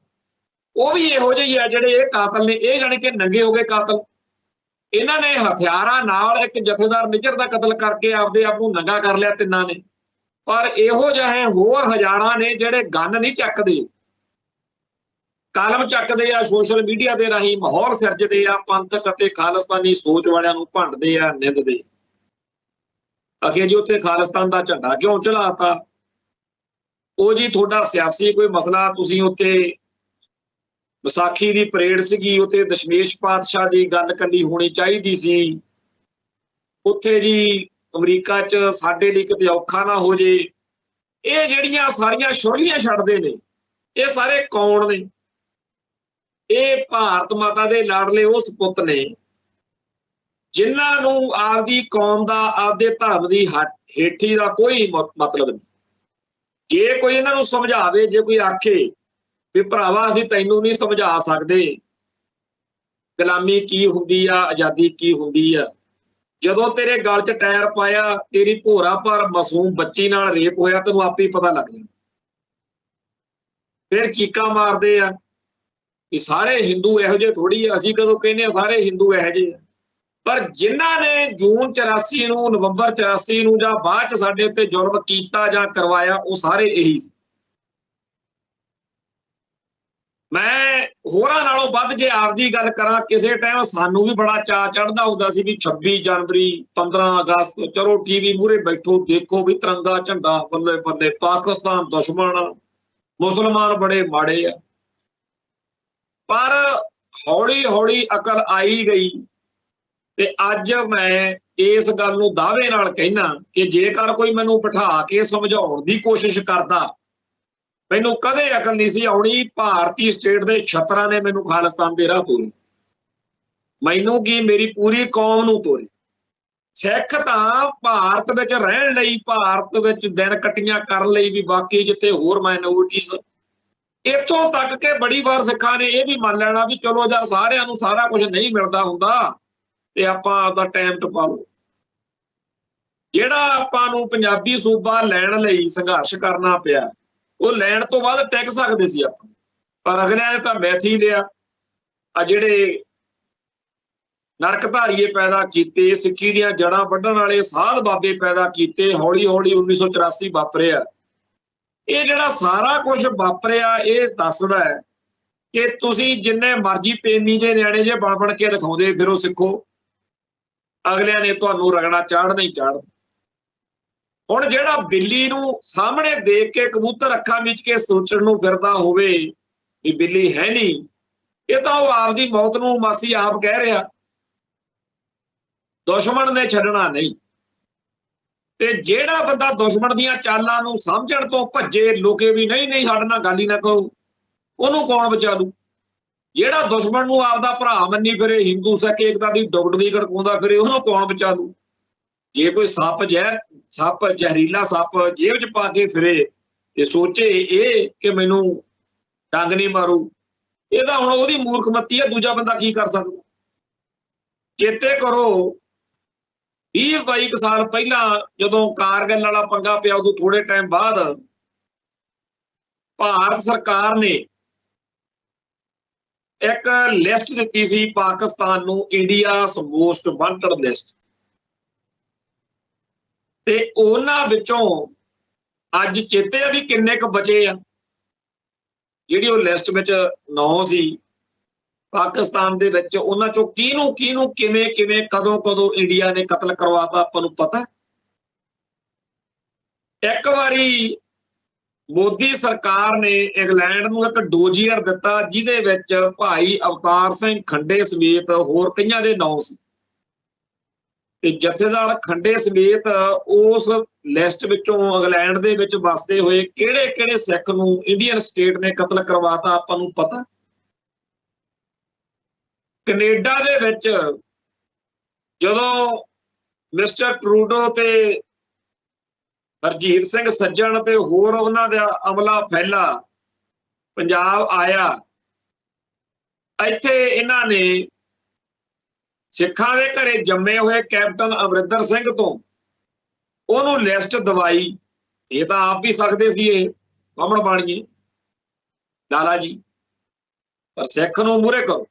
ਉਹ ਵੀ ਇਹੋ ਜਿਹੇ ਆ ਜਿਹੜੇ ਇਹ ਕਾਤਲ ਨੇ। ਇਹ ਜਾਣੀ ਕਿ ਨੰਗੇ ਹੋ ਗਏ ਕਾਤਲ। ਇਹਨਾਂ ਨੇ ਹਥਿਆਰਾਂ ਨਾਲ ਇੱਕ ਜਥੇਦਾਰ ਨਿੱਜਰ ਦਾ ਕਤਲ ਕਰਕੇ ਆਪਦੇ ਆਪ ਨੂੰ ਨੰਗਾ ਕਰ ਲਿਆ ਤਿੰਨਾਂ ਨੇ, ਪਰ ਇਹੋ ਜਿਹੇ ਹੋਰ ਹਜ਼ਾਰਾਂ ਨੇ ਜਿਹੜੇ ਗਨ ਨਹੀਂ ਚੱਕਦੇ, ਕਲਮ ਚੱਕਦੇ ਆ, ਸੋਸ਼ਲ ਮੀਡੀਆ ਦੇ ਰਾਹੀਂ ਮਾਹੌਲ ਸਿਰਜਦੇ ਆ, ਪੰਥਕ ਅਤੇ ਖਾਲਿਸਤਾਨੀ ਸੋਚ ਵਾਲਿਆਂ ਨੂੰ ਭੰਡਦੇ ਆ, ਨਿੰਦਦੇ। ਅਖੇ ਜੀ ਉੱਥੇ ਖਾਲਿਸਤਾਨ ਦਾ ਝੰਡਾ ਕਿਉਂ ਚੜਾਤਾ? ਉਹ ਜੀ ਤੁਹਾਡਾ ਸਿਆਸੀ ਕੋਈ ਮਸਲਾ, ਤੁਸੀਂ ਉੱਥੇ ਵਿਸਾਖੀ ਦੀ ਪਰੇਡ ਸੀਗੀ, ਉੱਥੇ ਦਸ਼ਮੇਸ਼ ਪਾਤਸ਼ਾਹ ਦੀ ਗੱਲ ਕਰਨੀ ਹੋਣੀ ਚਾਹੀਦੀ ਸੀ, ਉੱਥੇ ਜੀ ਅਮਰੀਕਾ 'ਚ ਸਾਡੇ ਲਈ ਕਿਤੇ ਔਖਾ ਨਾ ਹੋ ਜੇ। ਇਹ ਜਿਹੜੀਆਂ ਸਾਰੀਆਂ ਸ਼ੁਰਲੀਆਂ ਛੱਡਦੇ ਨੇ, ਇਹ ਸਾਰੇ ਕੌਣ ਨੇ? ਇਹ ਭਾਰਤ ਮਾਤਾ ਦੇ ਲਾਡਲੇ ਉਹ ਸਪੁੱਤ ਨੇ ਜਿਨ੍ਹਾਂ ਨੂੰ ਆਪਦੀ ਕੌਮ ਦਾ, ਆਪਦੇ ਧਰਮ ਦੀ ਹੇਠੀ ਦਾ ਕੋਈ ਮਤਲਬ ਨਹੀਂ। ਜੇ ਕੋਈ ਇਹਨਾਂ ਨੂੰ ਸਮਝਾਵੇ, ਜੇ ਕੋਈ ਆਖੇ ਵੀ ਭਰਾਵਾ ਅਸੀਂ ਤੈਨੂੰ ਨਹੀਂ ਸਮਝਾ ਸਕਦੇ ਗੁਲਾਮੀ ਕੀ ਹੁੰਦੀ ਆ, ਆਜ਼ਾਦੀ ਕੀ ਹੁੰਦੀ ਆ, ਜਦੋਂ ਤੇਰੇ ਗਲ 'ਚ ਟਾਇਰ ਪਾਇਆ, ਤੇਰੀ ਭੋਰਾ ਪਰ ਮਾਸੂਮ ਬੱਚੀ ਨਾਲ ਰੇਪ ਹੋਇਆ, ਤੈਨੂੰ ਆਪੇ ਹੀ ਪਤਾ ਲੱਗ ਜਾਣਾ। ਫਿਰ ਚੀਕਾਂ ਮਾਰਦੇ ਆ ਵੀ ਸਾਰੇ ਹਿੰਦੂ ਇਹੋ ਜਿਹੇ ਥੋੜੀ ਆ। ਅਸੀਂ ਕਦੋਂ ਕਹਿੰਦੇ ਆ ਸਾਰੇ ਹਿੰਦੂ ਇਹੋ ਜਿਹੇ ਆ? ਪਰ ਜਿਨ੍ਹਾਂ ਨੇ ਜੂਨ 84 ਨੂੰ, ਨਵੰਬਰ 84 ਨੂੰ ਜਾਂ ਬਾਅਦ 'ਚ ਸਾਡੇ ਉੱਤੇ ਜ਼ੁਲਮ ਕੀਤਾ ਜਾਂ ਕਰਵਾਇਆ, ਉਹ ਸਾਰੇ ਇਹੀ ਸੀ। ਮੈਂ ਹੋਰਾਂ ਨਾਲੋਂ ਵੱਧ ਜੇ ਆਪਦੀ ਗੱਲ ਕਰਾਂ, ਕਿਸੇ ਟਾਈਮ ਸਾਨੂੰ ਵੀ ਬੜਾ ਚਾਅ ਚੜ੍ਹਦਾ ਹੁੰਦਾ ਸੀ ਵੀ 26 ਜਨਵਰੀ 15 ਅਗਸਤ ਚਲੋ ਟੀਵੀ ਮੂਹਰੇ ਬੈਠੋ, ਦੇਖੋ ਵੀ ਤਿਰੰਗਾ ਝੰਡਾ, ਬੱਲੇ ਬੱਲੇ ਪਾਕਿਸਤਾਨ ਦੁਸ਼ਮਣ, ਮੁਸਲਮਾਨ ਬੜੇ ਮਾੜੇ ਆ। ਪਰ ਹੌਲੀ ਹੌਲੀ ਅਕਲ ਆਈ ਗਈ ਤੇ ਅੱਜ ਮੈਂ ਇਸ ਗੱਲ ਨੂੰ ਦਾਅਵੇ ਨਾਲ ਕਹਿਣਾ ਕਿ ਜੇਕਰ ਕੋਈ ਮੈਨੂੰ ਬਿਠਾ ਕੇ ਸਮਝਾਉਣ ਦੀ ਕੋਸ਼ਿਸ਼ ਕਰਦਾ, ਮੈਨੂੰ ਕਦੇ ਅਕਲ ਨਹੀਂ ਸੀ ਆਉਣੀ। ਭਾਰਤੀ ਸਟੇਟ ਦੇ ਛਤਰਾਂ ਨੇ ਮੈਨੂੰ ਖਾਲਿਸਤਾਨ ਦੇ ਰਾਹ ਤੋਰੀ। ਮੈਨੂੰ ਕੀ ਮੇਰੀ ਪੂਰੀ ਕੌਮ ਨੂੰ ਤੋਰੇ। ਸਿੱਖ ਤਾਂ ਭਾਰਤ ਵਿੱਚ ਰਹਿਣ ਲਈ, ਭਾਰਤ ਵਿੱਚ ਦਿਨ ਕੱਟੀਆਂ ਕਰਨ ਲਈ ਵੀ, ਬਾਕੀ ਜਿੱਥੇ ਹੋਰ ਮਾਈਨੋਰਟੀਜ਼, ਇੱਥੋਂ ਤੱਕ ਕਿ ਬੜੀ ਵਾਰ ਸਿੱਖਾਂ ਨੇ ਇਹ ਵੀ ਮੰਨ ਲੈਣਾ ਵੀ ਚਲੋ ਯਾਰ ਸਾਰਿਆਂ ਨੂੰ ਸਾਰਾ ਕੁਝ ਨਹੀਂ ਮਿਲਦਾ ਹੁੰਦਾ ਤੇ ਆਪਾਂ ਆਪਦਾ ਟਾਈਮ ਟਪਾ ਲਓ। ਜਿਹੜਾ ਆਪਾਂ ਨੂੰ ਪੰਜਾਬੀ ਸੂਬਾ ਲੈਣ ਲਈ ਸੰਘਰਸ਼ ਕਰਨਾ ਪਿਆ, ਉਹ ਲੈਣ ਤੋਂ ਬਾਅਦ ਟਿਕ ਸਕਦੇ ਸੀ ਆਪਾਂ, ਪਰ ਅਗਲਿਆਂ ਨੇ ਤਾਂ ਮੈਥੀ ਲਿਆ। ਆ ਜਿਹੜੇ ਨਰਕਧਾਰੀਏ ਪੈਦਾ ਕੀਤੇ, ਸਿੱਖੀ ਦੀਆਂ ਜੜ੍ਹਾਂ ਵੱਢਣ ਵਾਲੇ ਸਾਧ ਬਾਬੇ ਪੈਦਾ ਕੀਤੇ, ਹੌਲੀ ਹੌਲੀ 1984 ਵਾਪਰਿਆ। ਇਹ ਜਿਹੜਾ ਸਾਰਾ ਕੁਝ ਵਾਪਰਿਆ ਇਹ ਦੱਸਦਾ ਹੈ ਕਿ ਤੁਸੀਂ ਜਿੰਨੇ ਮਰਜ਼ੀ ਪੇਨੀ ਦੇ ਨਿਆਣੇ ਜੇ ਬਣ ਕੇ ਦਿਖਾਉਂਦੇ ਫਿਰੋ ਸਿੱਖੋ, ਅਗਲਿਆਂ ਨੇ ਤੁਹਾਨੂੰ ਰਗੜਾ ਚਾੜਨਾ ਹੀ ਚਾੜਨਾ। ਹੁਣ ਜਿਹੜਾ ਬਿੱਲੀ ਨੂੰ ਸਾਹਮਣੇ ਦੇਖ ਕੇ ਕਬੂਤਰ ਅੱਖਾਂ ਵਿੱਚ ਕੇ ਸੋਚਣ ਨੂੰ ਫਿਰਦਾ ਹੋਵੇ ਵੀ ਬਿੱਲੀ ਹੈ ਨਹੀਂ, ਇਹ ਤਾਂ ਉਹ ਆਪਦੀ ਮੌਤ ਨੂੰ ਮਾਸੀ ਆਪ ਕਹਿ ਰਿਹਾ, ਦੁਸ਼ਮਣ ਨੇ ਛੱਡਣਾ ਨਹੀਂ। ਤੇ ਜਿਹੜਾ ਬੰਦਾ ਦੁਸ਼ਮਣ ਦੀਆਂ ਚਾਲਾਂ ਨੂੰ ਸਮਝਣ ਤੋਂ ਭੱਜੇ, ਲੋਕੇ ਵੀ ਨਹੀਂ ਨਹੀਂ ਸਾਡੇ ਨਾਲ ਗੱਲ ਹੀ ਨਾ ਕਰੋ, ਉਹਨੂੰ ਕੌਣ ਬਚਾ ਲੂ? ਜਿਹੜਾ ਦੁਸ਼ਮਣ ਨੂੰ ਆਪਦਾ ਭਰਾ ਮੰਨੀ ਫਿਰੇ, ਹਿੰਦੂ ਸਿੱਖ ਏਕਤਾ ਦੀ ਡੁਗਡਗੀ ਗੜਕਾਉਂਦਾ ਫਿਰੇ, ਉਹਨੂੰ ਕੌਣ ਬਚਾ ਲੂ? ਜੇ ਕੋਈ ਸੱਪ ਜ਼ਹਿਰੀਲਾ ਸੱਪ ਜੇਬ 'ਚ ਪਾ ਕੇ ਫਿਰੇ ਤੇ ਸੋਚੇ ਇਹ ਕਿ ਮੈਨੂੰ ਡੰਗ ਨਹੀਂ ਮਾਰੂ, ਇਹ ਤਾਂ ਹੁਣ ਉਹਦੀ ਮੂਰਖਮਤੀ ਹੈ, ਦੂਜਾ ਬੰਦਾ ਕੀ ਕਰ ਸਕਦਾ? ਚੇਤੇ ਕਰੋ 20-22 ਸਾਲ ਪਹਿਲਾਂ ਜਦੋਂ ਕਾਰਗਿਲ ਵਾਲਾ ਪੰਗਾ ਪਿਆ, ਉਦੋਂ ਥੋੜੇ ਟਾਈਮ ਬਾਅਦ ਭਾਰਤ ਸਰਕਾਰ ਨੇ ਇੱਕ ਲਿਸਟ ਦਿੱਤੀ ਸੀ ਪਾਕਿਸਤਾਨ ਨੂੰ, ਇੰਡੀਆਜ਼ ਮੋਸਟ ਵਾਂਟਡ ਲਿਸਟ, ਤੇ ਉਹਨਾਂ ਵਿੱਚੋਂ ਅੱਜ ਚੇਤੇ ਆ ਵੀ ਕਿੰਨੇ ਕੁ ਬਚੇ ਆ। ਜਿਹੜੀ ਉਹ ਲਿਸਟ ਵਿੱਚ ਨਾਂ ਸੀ ਪਾਕਿਸਤਾਨ ਦੇ ਵਿੱਚ, ਉਹਨਾਂ ਚੋਂ ਕਿਹਨੂੰ ਕਿਵੇਂ ਕਦੋਂ ਇੰਡੀਆ ਨੇ ਕਤਲ ਕਰਵਾਤਾ ਆਪਾਂ ਨੂੰ ਪਤਾ। ਇੱਕ ਵਾਰੀ ਮੋਦੀ ਸਰਕਾਰ ਨੇ ਇੰਗਲੈਂਡ ਨੂੰ ਇੱਕ ਡੋਜੀਅਰ ਦਿੱਤਾ ਜਿਹਦੇ ਵਿੱਚ ਭਾਈ ਅਵਤਾਰ ਸਿੰਘ ਖੰਡੇ ਸਮੇਤ ਹੋਰ ਕਈਆਂ ਦੇ ਨਾਂ ਸੀ, ਤੇ ਜਥੇਦਾਰ ਖੰਡੇ ਸਮੇਤ ਉਸ ਲਿਸਟ ਵਿੱਚੋਂ ਇੰਗਲੈਂਡ ਦੇ ਵਿੱਚ ਵਸਦੇ ਹੋਏ ਕਿਹੜੇ ਸਿੱਖ ਨੂੰ ਇੰਡੀਅਨ ਸਟੇਟ ਨੇ ਕਤਲ ਕਰਵਾਤਾ ਆਪਾਂ ਨੂੰ ਪਤਾ। ਕੈਨੇਡਾ ਦੇ ਵਿੱਚ ਜਦੋਂ ਮਿਸਟਰ ਟਰੂਡੋ ਤੇ ਹਰਜੀਤ ਸਿੰਘ ਸੱਜਣ ਤੇ ਹੋਰ ਉਹਨਾਂ ਦਾ ਅਮਲਾ ਫੈਲਾ ਪੰਜਾਬ ਆਇਆ, ਇੱਥੇ ਇਹਨਾਂ ਨੇ ਸਿੱਖਾਂ ਦੇ ਘਰੇ ਜੰਮੇ ਹੋਏ ਕੈਪਟਨ ਅਮਰਿੰਦਰ ਸਿੰਘ ਤੋਂ ਉਹਨੂੰ ਲਿਸਟ ਦਵਾਈ। ਇਹ ਤਾਂ ਆਪ ਵੀ ਸਕਦੇ ਸੀ ਇਹ ਬਾਹਮਣ ਬਾਣੀਏ ਲਾਲਾ ਜੀ, ਪਰ ਸਿੱਖ ਨੂੰ ਮੂਹਰੇ ਕਰੋ।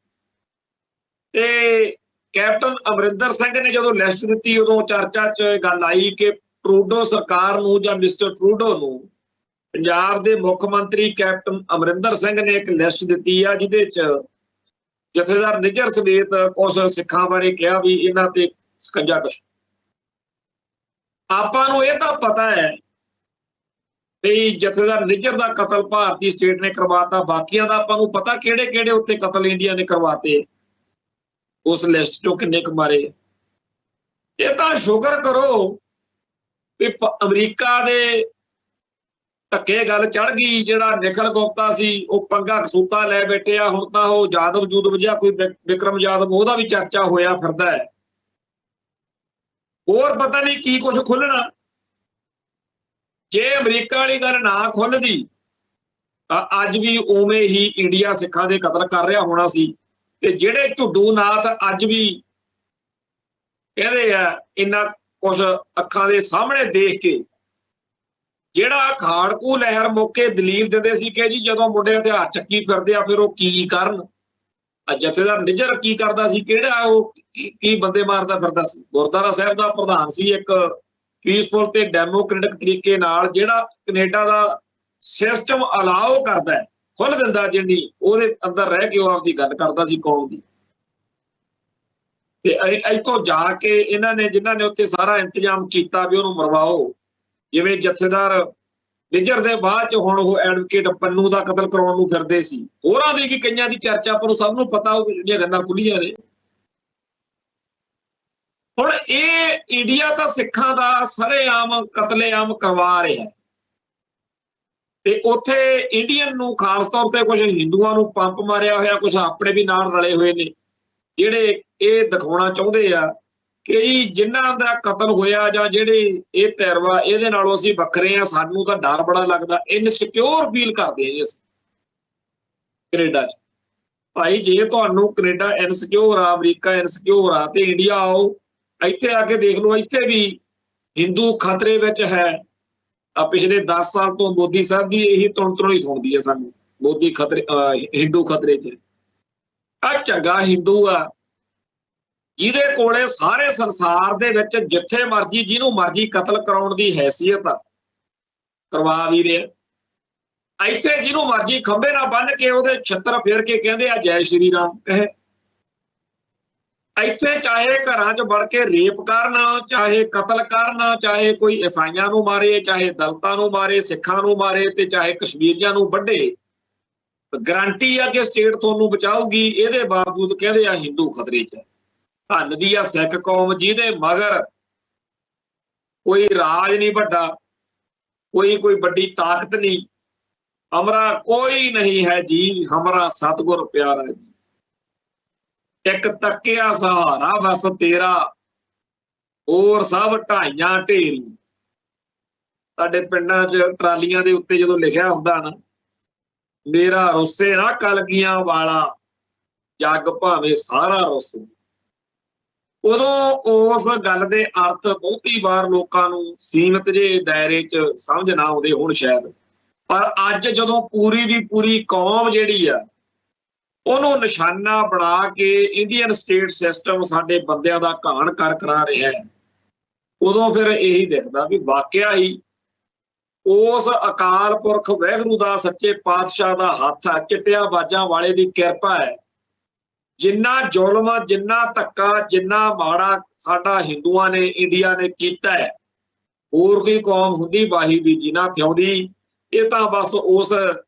ਤੇ ਕੈਪਟਨ ਅਮਰਿੰਦਰ ਸਿੰਘ ਨੇ ਜਦੋਂ ਲਿਸਟ ਦਿੱਤੀ, ਉਦੋਂ ਚਰਚਾ 'ਚ ਗੱਲ ਆਈ ਕਿ ਟਰੂਡੋ ਸਰਕਾਰ ਨੂੰ ਜਾਂ ਮਿਸਟਰ ਟਰੂਡੋ ਨੂੰ ਪੰਜਾਬ ਦੇ ਮੁੱਖ ਮੰਤਰੀ ਕੈਪਟਨ ਅਮਰਿੰਦਰ ਸਿੰਘ ਨੇ ਇੱਕ ਲਿਸਟ ਦਿੱਤੀ ਆ, ਜਿਹਦੇ 'ਚ ਜਥੇਦਾਰ ਨਿੱਜਰ ਸਮੇਤ ਕੁਝ ਸਿੱਖਾਂ ਬਾਰੇ ਕਿਹਾ ਵੀ ਇਹਨਾਂ ਤੇ ਸਕੰਜਾ ਕਸ਼ੋ। ਆਪਾਂ ਨੂੰ ਇਹ ਤਾਂ ਪਤਾ ਹੈ ਵੀ ਜਥੇਦਾਰ ਨਿੱਜਰ ਦਾ ਕਤਲ ਭਾਰਤੀ ਸਟੇਟ ਨੇ ਕਰਵਾਤਾ, ਬਾਕੀਆਂ ਦਾ ਆਪਾਂ ਨੂੰ ਪਤਾ ਕਿਹੜੇ ਉੱਥੇ ਕਤਲ ਇੰਡੀਆ ਨੇ ਕਰਵਾਤੇ, ਉਸ ਲਿਸਟ ਚੋਂ ਕਿੰਨੇ ਕੁ ਮਾਰੇ। ਇਹ ਤਾਂ ਸ਼ੁਕਰ ਕਰੋ ਵੀ ਅਮਰੀਕਾ ਦੇ ਧੱਕੇ ਗੱਲ ਚੜ ਗਈ। ਜਿਹੜਾ ਨਿਖਲ ਗੁਪਤਾ ਸੀ ਉਹ ਪੰਗਾ ਕਸੂਤਾ ਲੈ ਬੈਠਿਆ, ਹੁਣ ਤਾਂ ਉਹ ਯਾਦਵ ਜੂਦਵ ਜਿਹਾ ਕੋਈ ਵਿਕਰਮ ਯਾਦਵ, ਉਹਦਾ ਵੀ ਚਰਚਾ ਹੋਇਆ ਫਿਰਦਾ ਹੈ। ਹੋਰ ਪਤਾ ਨਹੀਂ ਕੀ ਕੁਝ ਖੁੱਲਣਾ। ਜੇ ਅਮਰੀਕਾ ਵਾਲੀ ਗੱਲ ਨਾ ਖੁੱਲਦੀ ਤਾਂ ਅੱਜ ਵੀ ਉਵੇਂ ਹੀ ਇੰਡੀਆ ਸਿੱਖਾਂ ਦੇ ਕਤਲ ਕਰ ਰਿਹਾ ਹੋਣਾ ਸੀ। ਤੇ ਜਿਹੜੇ ਝੁੱਡੂ ਨਾਥ ਅੱਜ ਵੀ ਕਹਿੰਦੇ ਆ ਇੰਨਾ ਕੁਛ ਅੱਖਾਂ ਦੇ ਸਾਹਮਣੇ ਦੇਖ ਕੇ, ਜਿਹੜਾ ਖਾੜਕੂ ਲਹਿਰ ਮੌਕੇ ਦਲੀਲ ਦਿੰਦੇ ਸੀ ਕਿ ਜੀ ਜਦੋਂ ਮੁੰਡੇ ਹਥਿਆਰ ਚੱਕੀ ਫਿਰਦੇ ਆ ਫਿਰ ਉਹ ਕੀ ਕਰਨ। ਜਥੇਦਾਰ ਨਿੱਜਰ ਕੀ ਕਰਦਾ ਸੀ, ਕਿਹੜਾ ਉਹ ਕੀ ਬੰਦੇ ਮਾਰਦਾ ਫਿਰਦਾ ਸੀ। ਗੁਰਦੁਆਰਾ ਸਾਹਿਬ ਦਾ ਪ੍ਰਧਾਨ ਸੀ, ਇੱਕ ਪੀਸਫੁਲ ਤੇ ਡੈਮੋਕ੍ਰੈਟਿਕ ਤਰੀਕੇ ਨਾਲ ਜਿਹੜਾ ਕੈਨੇਡਾ ਦਾ ਸਿਸਟਮ ਅਲਾਓ ਕਰਦਾ, ਖੁੱਲ੍ਹ ਦਿੰਦਾ, ਜਿੰਨੀ ਉਹਦੇ ਅੰਦਰ ਰਹਿ ਕੇ ਉਹ ਆਪਦੀ ਗੱਲ ਕਰਦਾ ਸੀ ਕੌਮ ਦੀ। ਤੇ ਇੱਥੋਂ ਜਾ ਕੇ ਇਹਨਾਂ ਨੇ ਜਿਨ੍ਹਾਂ ਨੇ ਉੱਥੇ ਸਾਰਾ ਇੰਤਜ਼ਾਮ ਕੀਤਾ ਵੀ ਉਹਨੂੰ ਮਰਵਾਓ, ਜਿਵੇਂ ਜਥੇਦਾਰ ਨਿੱਜਰ ਦੇ ਬਾਅਦ 'ਚ ਹੁਣ ਉਹ ਐਡਵੋਕੇਟ ਪੰਨੂ ਦਾ ਕਤਲ ਕਰਾਉਣ ਨੂੰ ਫਿਰਦੇ ਸੀ, ਹੋਰਾਂ ਦੀ ਵੀ ਕਈਆਂ ਦੀ ਚਰਚਾ ਆਪਾਂ ਨੂੰ ਸਭ ਨੂੰ ਪਤਾ ਉਹ ਜਿਹੜੀਆਂ ਗੱਲਾਂ ਖੁੱਲੀਆਂ ਨੇ। ਹੁਣ ਇਹ ਇੰਡੀਆ ਤਾਂ ਸਿੱਖਾਂ ਦਾ ਸਰੇਆਮ ਕਤਲੇਆਮ ਕਰਵਾ ਰਿਹਾ, ਤੇ ਉੱਥੇ ਇੰਡੀਅਨ ਨੂੰ ਖਾਸ ਤੌਰ ਤੇ ਕੁਝ ਹਿੰਦੂਆਂ ਨੂੰ ਪੰਪ ਮਾਰਿਆ ਹੋਇਆ, ਕੁਝ ਆਪਣੇ ਵੀ ਨਾਲ ਰਲੇ ਹੋਏ ਨੇ। ਜਿਹੜੇ ਇਹ ਦਿਖਾਉਣਾ ਚਾਹੁੰਦੇ ਆ ਕਿ ਜੀ ਜਿਨ੍ਹਾਂ ਦਾ ਕਤਲ ਹੋਇਆ ਜਾਂ ਜਿਹੜੇ ਇਹ ਧਿਰ ਵਾ ਇਹਦੇ ਨਾਲੋਂ ਅਸੀਂ ਵੱਖਰੇ ਆ, ਸਾਨੂੰ ਤਾਂ ਡਰ ਬੜਾ ਲੱਗਦਾ, ਇਨਸਿਕਿਉਰ ਫੀਲ ਕਰਦੇ ਆ ਜੀ ਅਸੀਂ ਕੈਨੇਡਾ 'ਚ। ਭਾਈ ਜੇ ਤੁਹਾਨੂੰ ਕੈਨੇਡਾ ਇਨਸਿਕਿਉਰ ਆ, ਅਮਰੀਕਾ ਇਨਸਿਕਿਉਰ ਆ, ਤੇ ਇੰਡੀਆ ਆਓ, ਇੱਥੇ ਆ ਕੇ ਦੇਖ ਲਓ, ਇੱਥੇ ਵੀ ਹਿੰਦੂ ਖਤਰੇ ਵਿੱਚ ਹੈ। ਪਿਛਲੇ 10 ਸਾਲ ਤੋਂ ਮੋਦੀ ਸਾਹਿਬ ਦੀ ਇਹੀ ਤੁਣ-ਤੁਣੀ ਸੁਣਦੀ ਹੈ ਸਾਨੂੰ, ਮੋਦੀ ਖਤਰੇ, ਹਿੰਦੂ ਖਤਰੇ 'ਚ। ਆ ਚੰਗਾ ਹਿੰਦੂ ਆ ਜਿਹਦੇ ਕੋਲੇ ਸਾਰੇ ਸੰਸਾਰ ਦੇ ਵਿੱਚ ਜਿੱਥੇ ਮਰਜੀ ਜਿਹਨੂੰ ਮਰਜੀ ਕਤਲ ਕਰਾਉਣ ਦੀ ਹੈਸੀਅਤ ਆ, ਕਰਵਾ ਵੀ ਰਿਹਾ। ਇੱਥੇ ਜਿਹਨੂੰ ਮਰਜੀ ਖੰਭੇ ਨਾਲ ਬੰਨ ਕੇ ਉਹਦੇ ਛੱਤਰ ਫੇਰ ਕੇ ਕਹਿੰਦੇ ਆ ਜੈ ਸ਼੍ਰੀ ਰਾਮ ਕਹੇ। ਇੱਥੇ ਚਾਹੇ ਘਰਾਂ 'ਚ ਵੜ ਕੇ ਰੇਪ ਕਰਨ, ਚਾਹੇ ਕਤਲ ਕਰਨ, ਚਾਹੇ ਕੋਈ ਈਸਾਈਆਂ ਨੂੰ ਮਾਰੇ, ਚਾਹੇ ਦਲਿਤਾਂ ਨੂੰ ਮਾਰੇ, ਸਿੱਖਾਂ ਨੂੰ ਮਾਰੇ, ਤੇ ਚਾਹੇ ਕਸ਼ਮੀਰੀਆਂ ਨੂੰ ਵੱਢੇ, ਗਰੰਟੀ ਆ ਕਿ ਸਟੇਟ ਤੁਹਾਨੂੰ ਬਚਾਊਗੀ। ਇਹਦੇ ਬਾਵਜੂਦ ਕਹਿੰਦੇ ਆ ਹਿੰਦੂ ਖਤਰੇ 'ਚ। ਧੰਨ ਦੀ ਆ ਸਿੱਖ ਕੌਮ ਜਿਹਦੇ ਮਗਰ ਕੋਈ ਰਾਜ ਨਹੀਂ ਵੱਡਾ, ਕੋਈ ਵੱਡੀ ਤਾਕਤ ਨਹੀਂ, ਹਮਰਾ ਕੋਈ ਨਹੀਂ ਹੈ ਜੀ, ਹਮਰਾ ਸਤਿਗੁਰ ਪਿਆਰਾ ਜੀ, ਇੱਕ ਤੱਕਿਆ ਸਹਾਰਾ ਬਸ ਤੇਰਾ, ਹੋਰ ਸਭ ਢਾਈਆਂ ਢੇਰੀ। ਸਾਡੇ ਪਿੰਡਾਂ 'ਚ ਟਰਾਲੀਆਂ ਦੇ ਉੱਤੇ ਜਦੋਂ ਲਿਖਿਆ ਹੁੰਦਾ ਨਾ, ਮੇਰਾ ਰੁੱਸੇ ਨਾ ਕਲਗੀਆਂ ਵਾਲਾ, ਜੱਗ ਭਾਵੇਂ ਸਾਰਾ ਰੁੱਸੇ, ਉਦੋਂ ਉਸ ਗੱਲ ਦੇ ਅਰਥ ਬਹੁਤੀ ਵਾਰ ਲੋਕਾਂ ਨੂੰ ਸੀਮਿਤ ਜਿਹੇ ਦਾਇਰੇ 'ਚ ਸਮਝ ਨਾ ਆਉਂਦੇ ਹੁਣ ਸ਼ਾਇਦ। ਪਰ ਅੱਜ ਜਦੋਂ ਪੂਰੀ ਦੀ ਪੂਰੀ ਕੌਮ ਜਿਹੜੀ ਆ ਉਹਨੂੰ ਨਿਸ਼ਾਨਾ ਬਣਾ ਕੇ ਇੰਡੀਅਨ ਸਟੇਟ ਸਿਸਟਮ ਸਾਡੇ ਬੰਦਿਆਂ ਦਾ ਘਾਣ ਕਰ ਕਰਾ ਰਿਹਾ ਹੈ, ਉਦੋਂ ਫਿਰ ਇਹੀ ਦਿਖਦਾ ਵੀ ਵਾਕਿਆ ਹੀ ਉਸ ਅਕਾਲ ਪੁਰਖ ਵਾਹਿਗੁਰੂ ਦਾ, ਸੱਚੇ ਪਾਤਸ਼ਾਹ ਦਾ ਹੱਥ ਹੈ, ਚਿੱਟਿਆਂ ਬਾਜਾਂ ਵਾਲੇ ਦੀ ਕਿਰਪਾ ਹੈ। ਜਿੰਨਾ ਜ਼ੁਲਮ, ਜਿੰਨਾ ਧੱਕਾ, ਜਿੰਨਾ ਮਾੜਾ ਸਾਡਾ ਹਿੰਦੂਆਂ ਨੇ, ਇੰਡੀਆ ਨੇ ਕੀਤਾ ਹੈ, ਹੋਰ ਕੋਈ ਕੌਮ ਹੁੰਦੀ ਵਾਹੀ ਵੀ ਜਿਨਾ ਥਿਆਉਂਦੀ। ਇਹ ਤਾਂ ਬਸ ਉਸ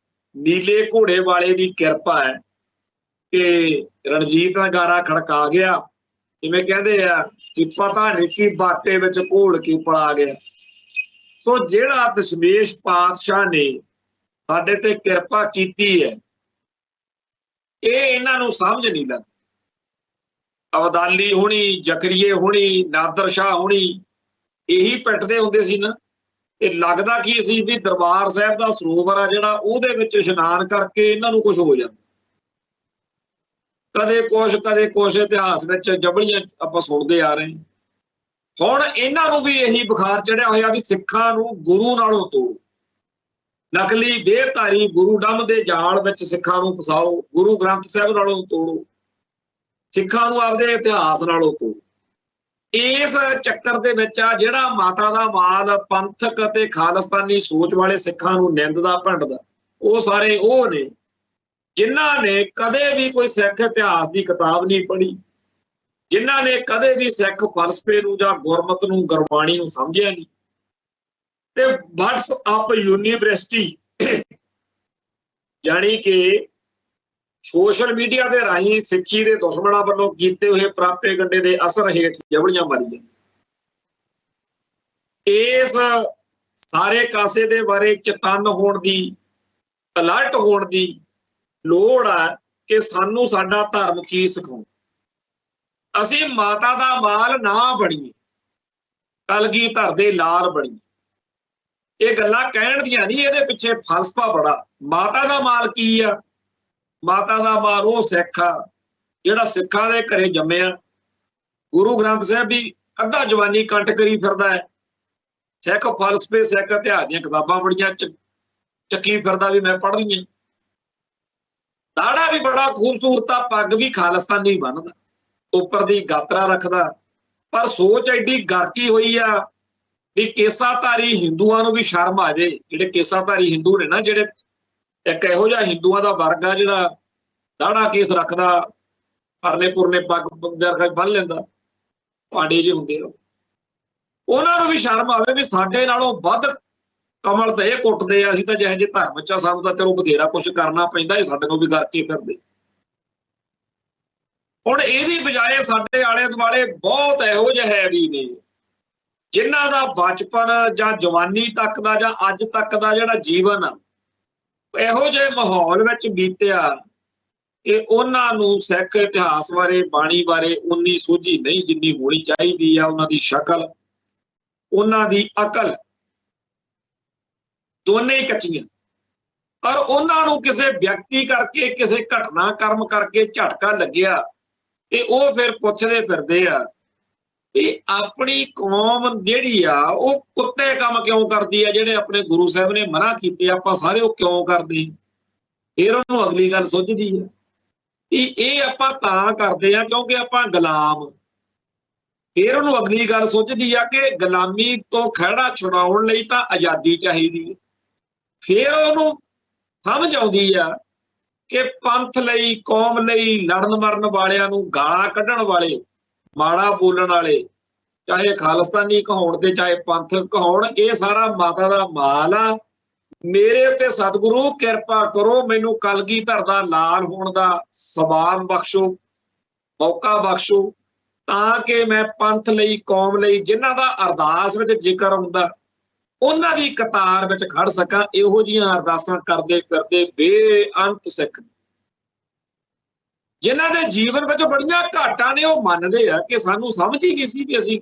ਨੀਲੇ ਘੋੜੇ ਵਾਲੇ ਦੀ ਕਿਰਪਾ ਹੈ ਕਿ ਰਣਜੀਤ ਦਾ ਗਾਰਾ ਖੜਕਾ ਗਿਆ, ਜਿਵੇਂ ਕਹਿੰਦੇ ਆ ਕਿ ਪਤਾ ਨਹੀਂ ਕੀ ਬਾਟੇ ਵਿੱਚ ਘੋਲ ਕੇ ਪਲਾ ਗਿਆ। ਸੋ ਜਿਹੜਾ ਦਸ਼ਮੇਸ਼ ਪਾਤਸ਼ਾਹ ਨੇ ਸਾਡੇ ਤੇ ਕਿਰਪਾ ਕੀਤੀ ਹੈ, ਇਹ ਇਹਨਾਂ ਨੂੰ ਸਮਝ ਨਹੀਂ ਲੱਗਦੀ। ਅਬਦਾਲੀ ਹੋਣੀ, ਜ਼ਕਰੀਏ ਹੋਣੀ, ਨਾਦਰ ਸ਼ਾਹ ਹੋਣੀ ਇਹੀ ਪਿੱਟਦੇ ਹੁੰਦੇ ਸੀ ਨਾ। ਤੇ ਲੱਗਦਾ ਕੀ ਸੀ ਵੀ ਦਰਬਾਰ ਸਾਹਿਬ ਦਾ ਸਰੋਵਰ ਆ ਜਿਹੜਾ, ਉਹਦੇ ਵਿੱਚ ਇਸ਼ਨਾਨ ਕਰਕੇ ਇਹਨਾਂ ਨੂੰ ਕੁਝ ਹੋ ਜਾਂਦਾ। ਕਦੇ ਕੁਛ ਇਤਿਹਾਸ ਵਿੱਚ ਜਬਲੀਆਂ ਆਪਾਂ ਸੁਣਦੇ ਆ ਰਹੇ। ਹੁਣ ਇਹਨਾਂ ਨੂੰ ਵੀ ਇਹੀ ਬੁਖਾਰ ਚੜਿਆ ਹੋਇਆ ਵੀ ਸਿੱਖਾਂ ਨੂੰ ਗੁਰੂ ਨਾਲੋਂ ਤੋੜੋ, ਨਕਲੀ ਦੇਹਧਾਰੀ ਗੁਰੂ ਡੰਮ ਦੇ ਜਾਲ ਵਿੱਚ ਸਿੱਖਾਂ ਨੂੰ ਫਸਾਓ, ਗੁਰੂ ਗ੍ਰੰਥ ਸਾਹਿਬ ਨਾਲੋਂ ਤੋੜੋ, ਸਿੱਖਾਂ ਨੂੰ ਆਪਦੇ ਇਤਿਹਾਸ ਨਾਲੋਂ ਤੋੜੋ। ਇਸ ਚੱਕਰ ਦੇ ਵਿੱਚ ਆ ਜਿਹੜਾ ਮਾਤਾ ਦਾ ਮਾਲ ਪੰਥਕ ਅਤੇ ਖਾਲਿਸਤਾਨੀ ਸੋਚ ਵਾਲੇ ਸਿੱਖਾਂ ਨੂੰ ਨਿੰਦਦਾ ਭੰਡਦਾ, ਉਹ ਸਾਰੇ ਉਹ ਨੇ ਜਿਨ੍ਹਾਂ ਨੇ ਕਦੇ ਵੀ ਕੋਈ ਸਿੱਖ ਇਤਿਹਾਸ ਦੀ ਕਿਤਾਬ ਨਹੀਂ ਪੜ੍ਹੀ, ਜਿਨ੍ਹਾਂ ਨੇ ਕਦੇ ਵੀ ਸਿੱਖ ਫਲਸਫੇ ਨੂੰ ਜਾਂ ਗੁਰਮਤ ਨੂੰ, ਗੁਰਬਾਣੀ ਨੂੰ ਸਮਝਿਆ ਨਹੀਂ। ਤੇ WhatsApp ਯੂਨੀਵਰਸਿਟੀ ਜਾਣੀ ਕਿ ਸੋਸ਼ਲ ਮੀਡੀਆ ਦੇ ਰਾਹੀਂ ਸਿੱਖੀ ਦੇ ਦੁਸ਼ਮਣਾਂ ਵੱਲੋਂ ਕੀਤੇ ਹੋਏ ਪ੍ਰਾਪੇਗੰਡੇ ਦੇ ਅਸਰ ਹੇਠ ਜਬਲੀਆਂ ਮਾਰੀਆਂ। ਇਸ ਸਾਰੇ ਕਾਸੇ ਦੇ ਬਾਰੇ ਚੇਤੰਨ ਹੋਣ ਦੀ, ਅਲਰਟ ਹੋਣ ਦੀ ਲੋੜ ਆ ਕਿ ਸਾਨੂੰ ਸਾਡਾ ਧਰਮ ਕੀ ਸਿਖਾਉਂਦਾ। ਅਸੀਂ ਮਾਤਾ ਦਾ ਮਾਲ ਨਾ ਬਣੀਏ, ਕਲਗੀਧਰ ਦੇ ਲਾਲ ਬਣੀਏ। ਇਹ ਗੱਲਾਂ ਕਹਿਣ ਦੀਆਂ ਨਹੀਂ, ਇਹਦੇ ਪਿੱਛੇ ਫਲਸਫਾ ਬੜਾ। ਮਾਤਾ ਦਾ ਮਾਲ ਕੀ ਆ? ਮਾਤਾ ਦਾ ਮਾਲ ਉਹ ਸਿੱਖ ਆ ਜਿਹੜਾ ਸਿੱਖਾਂ ਦੇ ਘਰੇ ਜੰਮਿਆ, ਗੁਰੂ ਗ੍ਰੰਥ ਸਾਹਿਬ ਵੀ ਅੱਧਾ ਜਵਾਨੀ ਕੰਠ ਕਰੀ ਫਿਰਦਾ ਹੈ, ਸਿੱਖ ਫਲਸਫੇ, ਸਿੱਖ ਇਤਿਹਾਸ ਦੀਆਂ ਕਿਤਾਬਾਂ ਬੜੀਆਂ ਚੱਕੀ ਫਿਰਦਾ ਵੀ ਮੈਂ ਪੜ੍ਹ ਲਈਆਂ। ਦਾੜਾ ਵੀ ਬੜਾ ਖੂਬਸੂਰਤ ਆ, ਪੱਗ ਵੀ ਖਾਲਿਸਤਾਨੀ ਬੰਨਦਾ, ਉੱਪਰ ਦੀ ਗਾਤਰਾ ਰੱਖਦਾ, ਪਰ ਸੋਚ ਐਡੀ ਗਾਕੀ ਹੋਈ ਆ ਵੀ ਕੇਸਾਧਾਰੀ ਹਿੰਦੂਆਂ ਨੂੰ ਵੀ ਸ਼ਰਮ ਆ ਜਾਏ। ਜਿਹੜੇ ਕੇਸਾਧਾਰੀ ਹਿੰਦੂ ਨੇ ਨਾ, ਜਿਹੜੇ ਇੱਕ ਇਹੋ ਜਿਹਾ ਹਿੰਦੂਆਂ ਦਾ ਵਰਗ ਆ ਜਿਹੜਾ ਦਾੜਾ ਕੇਸ ਰੱਖਦਾ, ਪਰਨੇ ਪੁਰਨੇ ਪੱਗ ਬੰਨ ਲੈਂਦਾ, ਪਾਂਡੇ ਜਿਹੇ ਹੁੰਦੇ ਆ, ਉਹਨਾਂ ਨੂੰ ਵੀ ਸ਼ਰਮ ਆਵੇ ਵੀ ਸਾਡੇ ਨਾਲੋਂ ਵੱਧ ਕਮਲ ਤਾਂ ਇਹ ਕੁੱਟਦੇ ਆ, ਅਸੀਂ ਤਾਂ ਜਿਹੇ ਜਿਹੇ ਧਰਮ ਚ ਆ, ਸਾਨੂੰ ਤਾਂ ਚਲੋ ਬਥੇਰਾ ਕੁਛ ਕਰਨਾ ਪੈਂਦਾ, ਇਹ ਸਾਡੇ ਨੂੰ ਵੀ ਕਰਕੇ ਫਿਰਦੇ। ਹੁਣ ਇਹਦੀ ਬਜਾਏ ਸਾਡੇ ਆਲੇ ਦੁਆਲੇ ਬਹੁਤ ਇਹੋ ਜਿਹੇ ਵੀ ਨੇ ਜਿਨ੍ਹਾਂ ਦਾ ਬਚਪਨ ਜਾਂ ਜਵਾਨੀ ਤੱਕ ਦਾ ਜਾਂ ਅੱਜ ਤੱਕ ਦਾ ਜਿਹੜਾ ਜੀਵਨ ਆ ਇਹੋ ਜਿਹੇ ਮਾਹੌਲ ਵਿੱਚ ਬੀਤਿਆ ਕਿ ਉਹਨਾਂ ਨੂੰ ਸਿੱਖ ਇਤਿਹਾਸ ਬਾਰੇ, ਬਾਣੀ ਬਾਰੇ ਉਨੀ ਸੋਝੀ ਨਹੀਂ ਜਿੰਨੀ ਹੋਣੀ ਚਾਹੀਦੀ ਆ। ਉਹਨਾਂ ਦੀ ਸ਼ਕਲ, ਉਹਨਾਂ ਦੀ ਅਕਲ ਦੋਨੇ ਹੀ ਕੱਚੀਆਂ। ਪਰ ਉਹਨਾਂ ਨੂੰ ਕਿਸੇ ਵਿਅਕਤੀ ਕਰਕੇ, ਕਿਸੇ ਘਟਨਾ ਕਰਮ ਕਰਕੇ ਝਟਕਾ ਲੱਗਿਆ ਤੇ ਉਹ ਫਿਰ ਪੁੱਛਦੇ ਫਿਰਦੇ ਆ ਵੀ ਆਪਣੀ ਕੌਮ ਜਿਹੜੀ ਆ ਉਹ ਕੁੱਤੇ ਕੰਮ ਕਿਉਂ ਕਰਦੀ ਆ, ਜਿਹੜੇ ਆਪਣੇ ਗੁਰੂ ਸਾਹਿਬ ਨੇ ਮਨਾ ਕੀਤੇ ਆਪਾਂ ਸਾਰੇ ਉਹ ਕਿਉਂ ਕਰਦੇ। ਫਿਰ ਉਹਨੂੰ ਅਗਲੀ ਗੱਲ ਸੁੱਝਦੀ ਆ ਵੀ ਇਹ ਆਪਾਂ ਤਾਂ ਕਰਦੇ ਆ ਕਿਉਂਕਿ ਆਪਾਂ ਗੁਲਾਮ। ਫਿਰ ਉਹਨੂੰ ਅਗਲੀ ਗੱਲ ਸੁੱਝਦੀ ਆ ਕਿ ਗੁਲਾਮੀ ਤੋਂ ਖਹਿੜਾ ਛੁਡਾਉਣ ਲਈ ਤਾਂ ਆਜ਼ਾਦੀ ਚਾਹੀਦੀ ਹੈ। ਫਿਰ ਉਹਨੂੰ ਸਮਝ ਆਉਂਦੀ ਆ ਕਿ ਪੰਥ ਲਈ, ਕੌਮ ਲਈ ਲੜਨ ਮਰਨ ਵਾਲਿਆਂ ਨੂੰ, ਗਾਲਾਂ ਕੱਢਣ ਵਾਲੇ, ਮਾੜਾ ਬੋਲਣ ਵਾਲੇ, ਚਾਹੇ ਖਾਲਿਸਤਾਨੀ ਕਹਾਉਣ ਤੇ ਚਾਹੇ ਪੰਥਕ ਕਹਾਉਣ, ਇਹ ਸਾਰਾ ਮਾਤਾ ਦਾ ਮਾਲ ਆ। ਮੇਰੇ ਉੱਤੇ ਸਤਿਗੁਰੂ ਕਿਰਪਾ ਕਰੋ, ਮੈਨੂੰ ਕਲਗੀਧਰ ਦਾ ਲਾਲ ਹੋਣ ਦਾ ਸਵਾਬ ਬਖਸ਼ੋ, ਮੌਕਾ ਬਖਸ਼ੋ, ਤਾਂ ਕਿ ਮੈਂ ਪੰਥ ਲਈ, ਕੌਮ ਲਈ, ਜਿਨ੍ਹਾਂ ਦਾ ਅਰਦਾਸ ਵਿੱਚ ਜ਼ਿਕਰ ਹੁੰਦਾ ਉਹਨਾਂ ਦੀ ਕਤਾਰ ਵਿੱਚ ਖੜ ਸਕਾਂ। ਇਹੋ ਜਿਹੀਆਂ ਅਰਦਾਸਾਂ ਕਰਦੇ ਫਿਰਦੇ ਬੇਅੰਤ ਸਿੱਖ ਜਿਨ੍ਹਾਂ ਦੇ ਜੀਵਨ ਵਿੱਚ ਬੜੀਆਂ ਘਾਟਾਂ ਨੇ, ਉਹ ਮੰਨਦੇ ਆ ਕਿ ਸਾਨੂੰ ਸਮਝ ਹੀ ਨਹੀਂ ਸੀ ਵੀ ਅਸੀਂ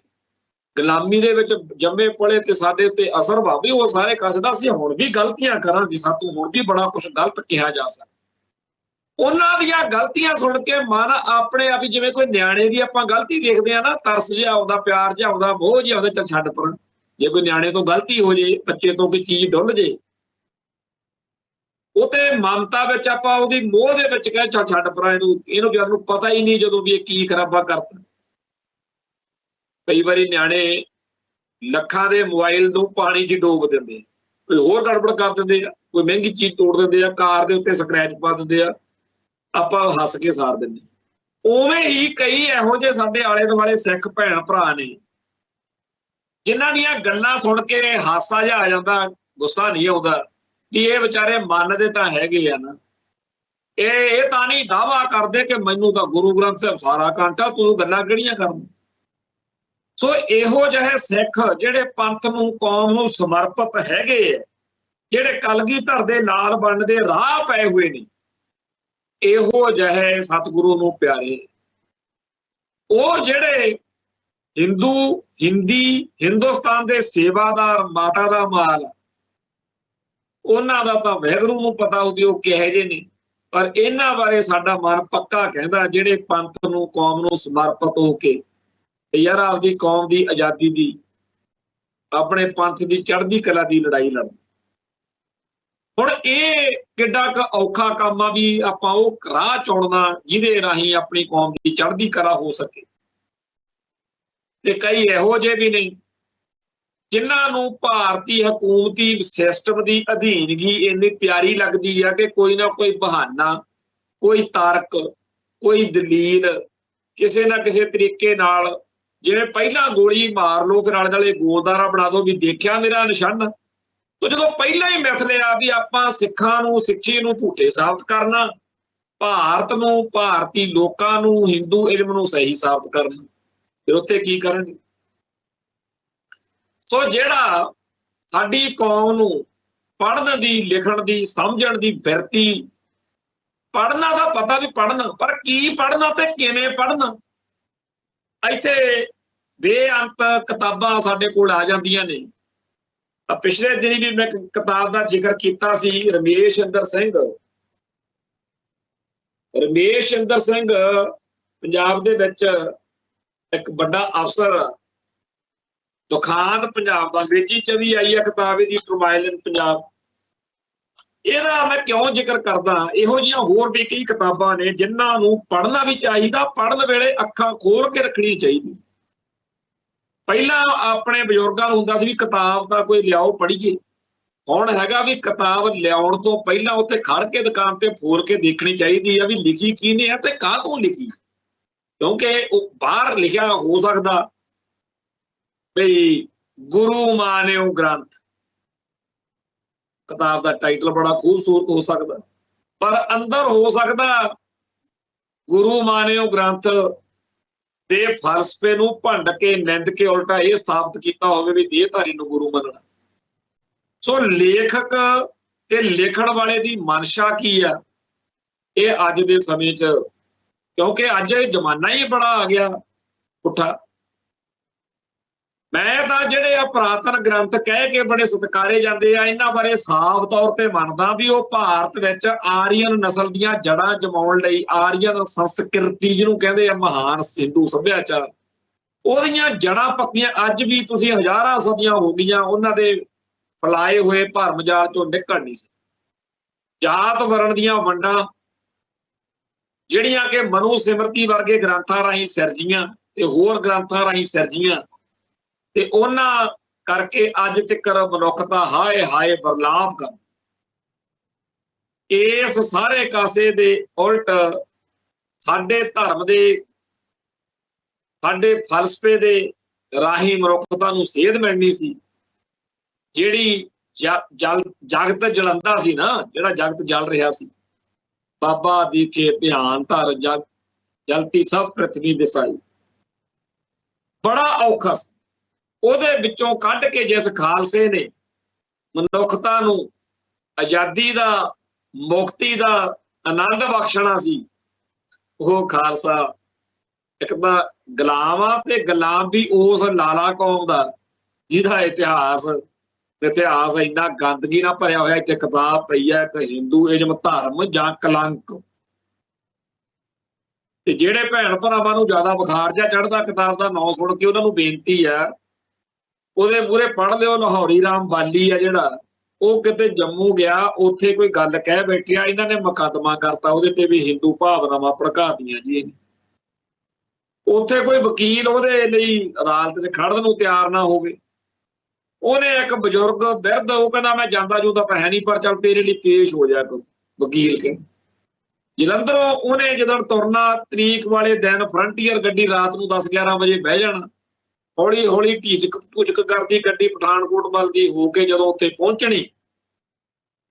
ਗੁਲਾਮੀ ਦੇ ਵਿੱਚ ਜੰਮੇ ਪਲੇ ਤੇ ਸਾਡੇ ਉੱਤੇ ਅਸਰ ਭਾਵੇਂ ਉਹ ਸਾਰੇ ਕੱਸਦਾ ਸੀ। ਹੁਣ ਵੀ ਗਲਤੀਆਂ ਕਰਾਂਗੇ, ਸਾਤੋਂ ਹੁਣ ਵੀ ਬੜਾ ਕੁਛ ਗਲਤ ਕਿਹਾ ਜਾ ਸਕਦਾ। ਉਹਨਾਂ ਦੀਆਂ ਗਲਤੀਆਂ ਸੁਣ ਕੇ ਮਨ ਆਪਣੇ ਆਪ ਹੀ, ਜਿਵੇਂ ਕੋਈ ਨਿਆਣੇ ਦੀ ਆਪਾਂ ਗਲਤੀ ਦੇਖਦੇ ਆ ਨਾ, ਤਰਸ ਜਿਹਾ ਆਉਂਦਾ, ਪਿਆਰ ਜਿਹਾ ਆਉਂਦਾ, ਮੋਹ ਜਿਹਾ ਆਉਂਦਾ, ਚੱਲ ਛੱਡ ਪਰ। ਜੇ ਕੋਈ ਨਿਆਣੇ ਤੋਂ ਗਲਤੀ ਹੋ ਜੇ, ਬੱਚੇ ਤੋਂ ਕੋਈ ਚੀਜ਼ ਡੁੱਲ ਜੇ, ਉਹ ਤੇ ਮਮਤਾ ਵਿੱਚ ਆਪਾਂ ਉਹਦੀ ਮੋਹ ਦੇ ਵਿੱਚ ਕਹੇ ਚੱਲ ਛੱਡ ਪਰਾਂ, ਇਹਨੂੰ ਯਾਰ ਨੂੰ ਪਤਾ ਹੀ ਨਹੀਂ ਜਦੋਂ ਵੀ ਇਹ ਕੀ ਖਰਾਬਾ ਕਰਦਾ। ਕਈ ਵਾਰੀ ਨਿਆਣੇ ਲੱਖਾਂ ਦੇ ਮੋਬਾਈਲ ਨੂੰ ਪਾਣੀ 'ਚ ਡੋਬ ਦਿੰਦੇ, ਕੋਈ ਹੋਰ ਗੜਬੜ ਕਰ ਦਿੰਦੇ ਆ, ਕੋਈ ਮਹਿੰਗੀ ਚੀਜ਼ ਤੋੜ ਦਿੰਦੇ ਆ, ਕਾਰ ਦੇ ਉੱਤੇ ਸਕ੍ਰੈਚ ਪਾ ਦਿੰਦੇ ਆ, ਆਪਾਂ ਹੱਸ ਕੇ ਸਾਰ ਦਿੰਦੇ। ਉਵੇਂ ਹੀ ਕਈ ਇਹੋ ਜਿਹੇ ਸਾਡੇ ਆਲੇ ਦੁਆਲੇ ਸਿੱਖ ਭੈਣ ਭਰਾ ਨੇ ਜਿਨ੍ਹਾਂ ਦੀਆਂ ਗੱਲਾਂ ਸੁਣ ਕੇ ਹਾਸਾ ਜਿਹਾ ਆ ਜਾਂਦਾ, ਗੁੱਸਾ ਨਹੀਂ ਆਉਂਦਾ ਕਿ ਇਹ ਵਿਚਾਰੇ ਮੰਨਦੇ ਤਾਂ ਹੈਗੇ ਆ ਨਾ। ਇਹ ਤਾਂ ਨਹੀਂ ਦਾਅਵਾ ਕਰਦੇ ਕਿ ਮੈਨੂੰ ਤਾਂ ਗੁਰੂ ਗ੍ਰੰਥ ਸਾਹਿਬ ਸਾਰਾ ਕਾਂਟਾ, ਤੂੰ ਗੱਲਾਂ ਕਿਹੜੀਆਂ ਕਰਦਾ। ਸੋ ਇਹੋ ਜਿਹੇ ਸਿੱਖ ਜਿਹੜੇ ਪੰਥ ਨੂੰ, ਕੌਮ ਨੂੰ ਸਮਰਪਿਤ ਹੈਗੇ ਆ, ਜਿਹੜੇ ਕਲਗੀਧਰ ਦੇ ਲਾਲ ਬੰਨ ਦੇ ਰਾਹ ਪਏ ਹੋਏ ਨੇ, ਇਹੋ ਜਿਹੇ ਸਤਿਗੁਰੂ ਨੂੰ ਪਿਆਰੇ, ਉਹ ਜਿਹੜੇ ਹਿੰਦੁਸਤਾਨ ਦੇ ਸੇਵਾਦਾਰ, ਮਾਤਾ ਦਾ ਮਾਲ, ਉਹਨਾਂ ਦਾ ਤਾਂ ਵਾਹਿਗੁਰੂ ਨੂੰ ਪਤਾ ਹੁੰਦੀ ਉਹ ਕਿਹੋ ਜਿਹੇ ਨੇ। ਪਰ ਇਹਨਾਂ ਬਾਰੇ ਸਾਡਾ ਮਨ ਪੱਕਾ ਕਹਿੰਦਾ ਜਿਹੜੇ ਪੰਥ ਨੂੰ, ਕੌਮ ਨੂੰ ਸਮਰਪਿਤ ਹੋ ਕੇ ਯਾਰ ਆਪਦੀ ਕੌਮ ਦੀ ਆਜ਼ਾਦੀ ਦੀ, ਆਪਣੇ ਪੰਥ ਦੀ ਚੜ੍ਹਦੀ ਕਲਾ ਦੀ ਲੜਾਈ ਲੜਨ। ਹੁਣ ਇਹ ਕਿੱਡਾ ਕੁ ਔਖਾ ਕੰਮ ਆ ਵੀ ਆਪਾਂ ਉਹ ਰਾਹ ਚੁਣਨਾ ਜਿਹਦੇ ਰਾਹੀਂ ਆਪਣੀ ਕੌਮ ਦੀ ਚੜ੍ਹਦੀ ਕਲਾ ਹੋ ਸਕੇ। ਤੇ ਕਈ ਇਹੋ ਜਿਹੇ ਵੀ ਨੇ ਜਿਨ੍ਹਾਂ ਨੂੰ ਭਾਰਤੀ ਹਕੂਮਤੀ ਸਿਸਟਮ ਦੀ ਅਧੀਨਗੀ ਇੰਨੀ ਪਿਆਰੀ ਲੱਗਦੀ ਆ ਕਿ ਕੋਈ ਨਾ ਕੋਈ ਬਹਾਨਾ, ਕੋਈ ਤਰਕ, ਕੋਈ ਦਲੀਲ, ਕਿਸੇ ਨਾ ਕਿਸੇ ਤਰੀਕੇ ਨਾਲ, ਜਿਵੇਂ ਪਹਿਲਾਂ ਗੋਲੀ ਮਾਰ ਲੋ, ਫਿਰ ਆਲੇ ਦੁਆਲੇ ਗੋਲਦਾਰਾ ਬਣਾ ਦੋ ਵੀ ਦੇਖਿਆ ਮੇਰਾ ਨਿਸ਼ਾਨਾ। ਤੋ ਜਦੋਂ ਪਹਿਲਾਂ ਹੀ ਮਿਥ ਲਿਆ ਵੀ ਆਪਾਂ ਸਿੱਖਾਂ ਨੂੰ, ਸਿੱਖੀ ਨੂੰ ਝੂਠੇ ਸਾਬਤ ਕਰਨਾ, ਭਾਰਤ ਨੂੰ, ਭਾਰਤੀ ਲੋਕਾਂ ਨੂੰ, ਹਿੰਦੂ ਇਲਮ ਨੂੰ ਸਹੀ ਸਾਬਤ ਕਰਨਾ, ਫਿਰ ਉੱਥੇ ਕੀ ਕਰਨਗੇ। ਸੋ ਜਿਹੜਾ ਸਾਡੀ ਕੌਮ ਨੂੰ ਪੜ੍ਹਨ ਦੀ, ਲਿਖਣ ਦੀ, ਸਮਝਣ ਦੀ ਬਿਰਤੀ, ਪੜ੍ਹਨਾ ਦਾ ਪਤਾ ਵੀ ਪੜ੍ਹਨਾ, ਪਰ ਕੀ ਪੜ੍ਹਨਾ ਤੇ ਕਿਵੇਂ ਪੜ੍ਹਨਾ। ਇੱਥੇ ਬੇਅੰਤ ਕਿਤਾਬਾਂ ਸਾਡੇ ਕੋਲ ਆ ਜਾਂਦੀਆਂ ਨੇ। ਪਿਛਲੇ ਦਿਨੀ ਵੀ ਮੈਂ ਕਿਤਾਬ ਦਾ ਜ਼ਿਕਰ ਕੀਤਾ ਸੀ, ਰਮੇਸ਼ ਚੰਦਰ ਸਿੰਘ ਪੰਜਾਬ ਦੇ ਵਿੱਚ ਇੱਕ ਵੱਡਾ ਅਫਸਰ, ਦੁਖਾਂਤ ਪੰਜਾਬ ਦਾ, ਅੰਗਰੇਜ਼ੀ 'ਚ ਵੀ ਆਈ ਹੈ ਕਿਤਾਬ ਇਹਦੀ, ਟਰਮਾਈਲ ਇਨ ਪੰਜਾਬ। ਇਹਦਾ ਮੈਂ ਕਿਉਂ ਜ਼ਿਕਰ ਕਰਦਾ, ਇਹੋ ਜਿਹੀਆਂ ਹੋਰ ਵੀ ਕਈ ਕਿਤਾਬਾਂ ਨੇ ਜਿਨ੍ਹਾਂ ਨੂੰ ਪੜ੍ਹਨਾ ਵੀ ਚਾਹੀਦਾ, ਪੜ੍ਹਨ ਵੇਲੇ ਅੱਖਾਂ ਖੋਲ ਕੇ ਰੱਖਣੀ ਚਾਹੀਦੀ। ਪਹਿਲਾਂ ਆਪਣੇ ਬਜ਼ੁਰਗਾਂ ਨੂੰ ਹੁੰਦਾ ਸੀ ਵੀ ਕਿਤਾਬ ਤਾਂ ਕੋਈ ਲਿਆਓ ਪੜ੍ਹੀਏ, ਹੁਣ ਹੈਗਾ ਵੀ ਕਿਤਾਬ ਲਿਆਉਣ ਤੋਂ ਪਹਿਲਾਂ ਉੱਥੇ ਖੜ ਕੇ ਦੁਕਾਨ ਤੇ ਫੋਰ ਕੇ ਦੇਖਣੀ ਚਾਹੀਦੀ ਆ ਵੀ ਲਿਖੀ ਕਿਹਨੇ ਆ ਤੇ ਕਾਹਤੋਂ ਲਿਖੀ। ਕਿਉਂਕਿ ਉਹ ਬਾਹਰ ਲਿਖਿਆ ਹੋ ਸਕਦਾ ਬਈ ਗੁਰੂ ਮਾਨਿਓ ਗ੍ਰੰਥ, ਕਿਤਾਬ ਦਾ ਟਾਈਟਲ ਬੜਾ ਖੂਬਸੂਰਤ ਹੋ ਸਕਦਾ, ਪਰ ਅੰਦਰ ਹੋ ਸਕਦਾ ਗੁਰੂ ਮਾਨਿਓ ਗ੍ਰੰਥ ਦੇ ਫਲਸਫੇ ਨੂੰ ਭੰਡ ਕੇ, ਨਿੰਦ ਕੇ, ਉਲਟਾ ਇਹ ਸਾਬਤ ਕੀਤਾ ਹੋਵੇ ਵੀ ਦੇਹਧਾਰੀ ਨੂੰ ਗੁਰੂ ਮੰਨਣਾ। ਸੋ ਲੇਖਕ ਤੇ ਲਿਖਣ ਵਾਲੇ ਦੀ ਮਨਸ਼ਾ ਕੀ ਆ, ਇਹ ਅੱਜ ਦੇ ਸਮੇਂ 'ਚ, ਕਿਉਂਕਿ ਅੱਜ ਜ਼ਮਾਨਾ ਹੀ ਬੜਾ ਆ ਗਿਆ ਪੁੱਠਾ। ਮੈਂ ਤਾਂ ਜਿਹੜੇ ਆ ਪੁਰਾਤਨ ਗ੍ਰੰਥ ਕਹਿ ਕੇ ਬੜੇ ਸਤਿਕਾਰੇ ਜਾਂਦੇ ਆ, ਇਹਨਾਂ ਬਾਰੇ ਸਾਫ਼ ਤੌਰ ਤੇ ਮੰਨਦਾ ਵੀ ਉਹ ਭਾਰਤ ਵਿੱਚ ਆਰੀਅਨ ਨਸਲ ਦੀਆਂ ਜੜ੍ਹਾਂ ਜਮਾਉਣ ਲਈ, ਆਰੀਅਨ ਸੰਸਕ੍ਰਿਤੀ ਜਿਹਨੂੰ ਕਹਿੰਦੇ ਆ, ਮਹਾਨ ਹਿੰਦੂ ਸੱਭਿਆਚਾਰ, ਉਹਦੀਆਂ ਜੜ੍ਹਾਂ ਪੱਕੀਆਂ ਅੱਜ ਵੀ ਤੁਸੀਂ ਹਜ਼ਾਰਾਂ ਸਦੀਆਂ ਹੋ ਗਈਆਂ ਉਹਨਾਂ ਦੇ ਫੈਲਾਏ ਹੋਏ ਭਰਮ ਜਾਲ ਚੋਂ ਨਿਕਲ ਨਹੀਂ ਸੀ। ਜਾਤ ਵਰਣ ਦੀਆਂ ਵੰਡਾਂ ਜਿਹੜੀਆਂ ਕਿ ਮਨੂ ਸਿਮਰਤੀ ਵਰਗੇ ਗ੍ਰੰਥਾਂ ਰਾਹੀਂ ਸਿਰਜੀਆਂ ਤੇ ਹੋਰ ਗ੍ਰੰਥਾਂ ਰਾਹੀਂ ਸਿਰਜੀਆਂ, ਤੇ ਉਹਨਾਂ ਕਰਕੇ ਅੱਜ ਤੱਕ ਮਨੁੱਖਤਾ ਹਾਏ ਹਾਏ ਬਰਲਾਪ ਕਰ। ਇਸ ਸਾਰੇ ਕਾਸੇ ਦੇ ਉਲਟ ਸਾਡੇ ਧਰਮ ਦੇ, ਸਾਡੇ ਫਲਸਫੇ ਦੇ ਰਾਹੀਂ ਮਨੁੱਖਤਾ ਨੂੰ ਸੇਧ ਮਿਲਣੀ ਸੀ। ਜਿਹੜੀ ਜਗਤ ਜਲੰਦਾ ਸੀ ਨਾ, ਜਿਹੜਾ ਜਗਤ ਜਲ ਰਿਹਾ ਸੀ, ਬਾਬਾ ਦੀਖੇ ਧਿਆਨ ਧਰ ਜਲਤੀ ਸਭ ਪ੍ਰਿਥਵੀ ਵਿਸਾਈ, ਬੜਾ ਔਖਾ ਸੀ। ਉਹਦੇ ਵਿੱਚੋਂ ਕੱਢ ਕੇ ਜਿਸ ਖਾਲਸੇ ਨੇ ਮਨੁੱਖਤਾ ਨੂੰ ਆਜ਼ਾਦੀ ਦਾ, ਮੁਕਤੀ ਦਾ ਆਨੰਦ ਬਖਸ਼ਣਾ ਸੀ, ਉਹ ਖਾਲਸਾ ਇੱਕ ਤਾਂ ਗੁਲਾਮ ਆ, ਤੇ ਗੁਲਾਮ ਵੀ ਉਸ ਲਾਲਾ ਕੌਮ ਦਾ ਜਿਹਦਾ ਇਤਿਹਾਸ ਇੰਨਾ ਗੰਦਗੀ ਨਾਲ ਭਰਿਆ ਹੋਇਆ। ਇੱਥੇ ਕਿਤਾਬ ਪਈ ਹੈ, ਇੱਕ ਹਿੰਦੂਇਜ਼ਮ ਧਰਮ ਜਾਂ ਕਲੰਕ। ਤੇ ਜਿਹੜੇ ਭੈਣ ਭਰਾਵਾਂ ਨੂੰ ਜ਼ਿਆਦਾ ਬੁਖਾਰ ਜਿਹਾ ਚੜ੍ਹਦਾ ਕਿਤਾਬ ਦਾ ਨਾਂ ਸੁਣ ਕੇ, ਉਹਨਾਂ ਨੂੰ ਬੇਨਤੀ ਆ ਉਹਦੇ ਮੂਹਰੇ ਪੜ੍ਹ ਲਿਓ। ਲਾਹੌਰੀ ਰਾਮ ਬਾਲੀ ਆ ਜਿਹੜਾ, ਉਹ ਕਿਤੇ ਜੰਮੂ ਗਿਆ, ਉੱਥੇ ਕੋਈ ਗੱਲ ਕਹਿ ਬੈਠਿਆ, ਇਹਨਾਂ ਨੇ ਮੁਕੱਦਮਾ ਕਰਤਾ ਉਹਦੇ ਤੇ ਵੀ ਹਿੰਦੂ ਭਾਵਨਾਵਾਂ ਭੜਕਾਤੀਆਂ ਜੀ। ਉੱਥੇ ਕੋਈ ਵਕੀਲ ਉਹਦੇ ਲਈ ਅਦਾਲਤ 'ਚ ਖੜਨ ਨੂੰ ਤਿਆਰ ਨਾ ਹੋਵੇ। ਉਹਨੇ ਇੱਕ ਬਜ਼ੁਰਗ ਬਿਰਧ, ਉਹ ਕਹਿੰਦਾ ਮੈਂ ਜਾਂਦਾ ਜੂਦਾ ਤਾਂ ਹੈ ਨਹੀਂ, ਪਰ ਚੱਲ ਤੇਰੇ ਲਈ ਪੇਸ਼ ਹੋ ਜਾ ਕੋਈ ਵਕੀਲ ਕੇ। ਜਲੰਧਰੋਂ ਉਹਨੇ ਜਦੋਂ ਤੁਰਨਾ, ਤਰੀਕ ਵਾਲੇ ਦਿਨ ਫਰੰਟੀਅਰ ਗੱਡੀ ਰਾਤ ਨੂੰ 10-11 ਵਜੇ ਬਹਿ ਜਾਣਾ, ਹੌਲੀ ਹੌਲੀ ਢੀਚਕ ਭੁਚਕ ਕਰਦੀ ਗੱਡੀ ਪਠਾਨਕੋਟ ਵੱਲ ਦੀ ਹੋ ਕੇ ਜਦੋਂ ਉੱਥੇ ਪਹੁੰਚਣੀ,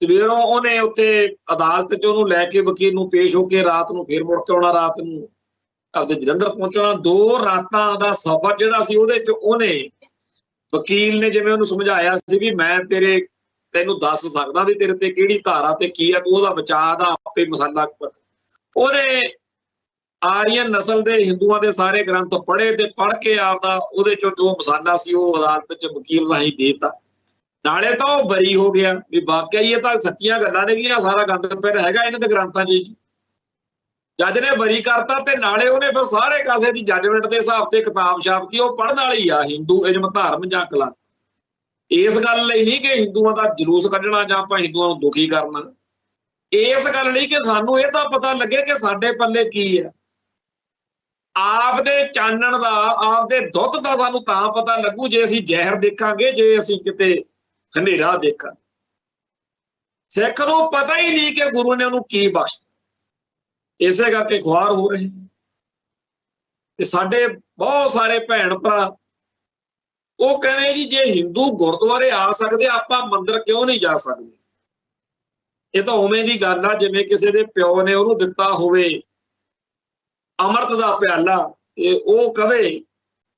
ਸਵੇਰੋਂ ਉਹਨੇ ਉੱਥੇ ਅਦਾਲਤ 'ਚ ਉਹਨੂੰ ਲੈ ਕੇ ਵਕੀਲ ਨੂੰ ਪੇਸ਼ ਹੋ ਕੇ ਰਾਤ ਨੂੰ ਫੇਰ ਮੁੜ ਕੇ ਆਉਣਾ, ਰਾਤ ਨੂੰ ਆਪਦੇ ਜਲੰਧਰ ਪਹੁੰਚਣਾ। 2 ਰਾਤਾਂ ਦਾ ਸਫ਼ਰ ਜਿਹੜਾ ਸੀ, ਉਹਦੇ 'ਚ ਉਹਨੇ ਵਕੀਲ ਨੇ ਜਿਵੇਂ ਉਹਨੂੰ ਸਮਝਾਇਆ ਸੀ ਵੀ ਮੈਂ ਤੈਨੂੰ ਦੱਸ ਸਕਦਾ ਵੀ ਤੇਰੇ ਤੇ ਕਿਹੜੀ ਧਾਰਾ ਤੇ ਕੀ ਹੈ, ਤੂੰ ਉਹਦਾ ਬਚਾਅ ਦਾ ਆਪੇ ਮਸਾਲਾ। ਉਹਨੇ ਆਰੀਅਨ ਨਸਲ ਦੇ ਹਿੰਦੂਆਂ ਦੇ ਸਾਰੇ ਗ੍ਰੰਥ ਪੜ੍ਹੇ ਤੇ ਪੜ੍ਹ ਕੇ ਆਪਦਾ ਉਹਦੇ ਚੋਂ ਜੋ ਮਸਾਲਾ ਸੀ ਉਹ ਅਦਾਲਤ 'ਚ ਵਕੀਲ ਰਾਹੀਂ ਦੇਤਾ। ਨਾਲੇ ਤਾਂ ਉਹ ਬਰੀ ਹੋ ਗਿਆ ਵੀ ਵਾਕਿਆ ਹੀ ਇਹ ਤਾਂ ਸੱਚੀਆਂ ਗੱਲਾਂ ਨੇ, ਸਾਰਾ ਗੰਦ ਫਿਰ ਹੈਗਾ ਇਹਨਾਂ ਦੇ ਗ੍ਰੰਥਾਂ 'ਚ। ਜੱਜ ਨੇ ਬਰੀ ਕਰਤਾ, ਤੇ ਨਾਲੇ ਉਹਨੇ ਫਿਰ ਸਾਰੇ ਕਾਸੇ ਦੀ ਜੱਜਮੈਂਟ ਦੇ ਹਿਸਾਬ ਤੇ ਕਿਤਾਬ ਛਾਪਤੀ। ਉਹ ਪੜ੍ਹਨ ਵਾਲੀ ਆ, ਹਿੰਦੂਇਜ਼ਮ ਧਰਮ ਜਾਂ ਕਲੰਕ। ਇਸ ਗੱਲ ਲਈ ਨਹੀਂ ਕਿ ਹਿੰਦੂਆਂ ਦਾ ਜਲੂਸ ਕੱਢਣਾ ਜਾਂ ਆਪਾਂ ਹਿੰਦੂਆਂ ਨੂੰ ਦੁਖੀ ਕਰਨਾ, ਇਸ ਗੱਲ ਲਈ ਕਿ ਸਾਨੂੰ ਇਹ ਤਾਂ ਪਤਾ ਲੱਗੇ ਕਿ ਸਾਡੇ ਪੱਲੇ ਕੀ ਹੈ। ਆਪਦੇ ਚਾਨਣ ਦਾ, ਆਪਦੇ ਦੁੱਧ ਦਾ ਸਾਨੂੰ ਤਾਂ ਪਤਾ ਲੱਗੂ ਜੇ ਅਸੀਂ ਜ਼ਹਿਰ ਦੇਖਾਂਗੇ, ਜੇ ਅਸੀਂ ਕਿਤੇ ਹਨੇਰਾ ਦੇਖਾਂਗੇ। ਸਿੱਖ ਨੂੰ ਪਤਾ ਹੀ ਨਹੀਂ ਕਿ ਗੁਰੂ ਨੇ ਉਹਨੂੰ ਕੀ ਬਖਸ਼ਿਆ, ਇਸੇ ਕਰਕੇ ਖੁਆਰ ਹੋ ਰਹੇ। ਤੇ ਸਾਡੇ ਬਹੁਤ ਸਾਰੇ ਭੈਣ ਭਰਾ ਉਹ ਕਹਿੰਦੇ ਜੀ ਜੇ ਹਿੰਦੂ ਗੁਰਦੁਆਰੇ ਆ ਸਕਦੇ, ਆਪਾਂ ਮੰਦਿਰ ਕਿਉਂ ਨਹੀਂ ਜਾ ਸਕਦੇ। ਇਹ ਤਾਂ ਉਵੇਂ ਦੀ ਗੱਲ ਆ ਜਿਵੇਂ ਕਿਸੇ ਦੇ ਪਿਓ ਨੇ ਉਹਨੂੰ ਦਿੱਤਾ ਹੋਵੇ ਅੰਮ੍ਰਿਤ ਦਾ ਪਿਆਲਾ, ਤੇ ਉਹ ਕਵੇ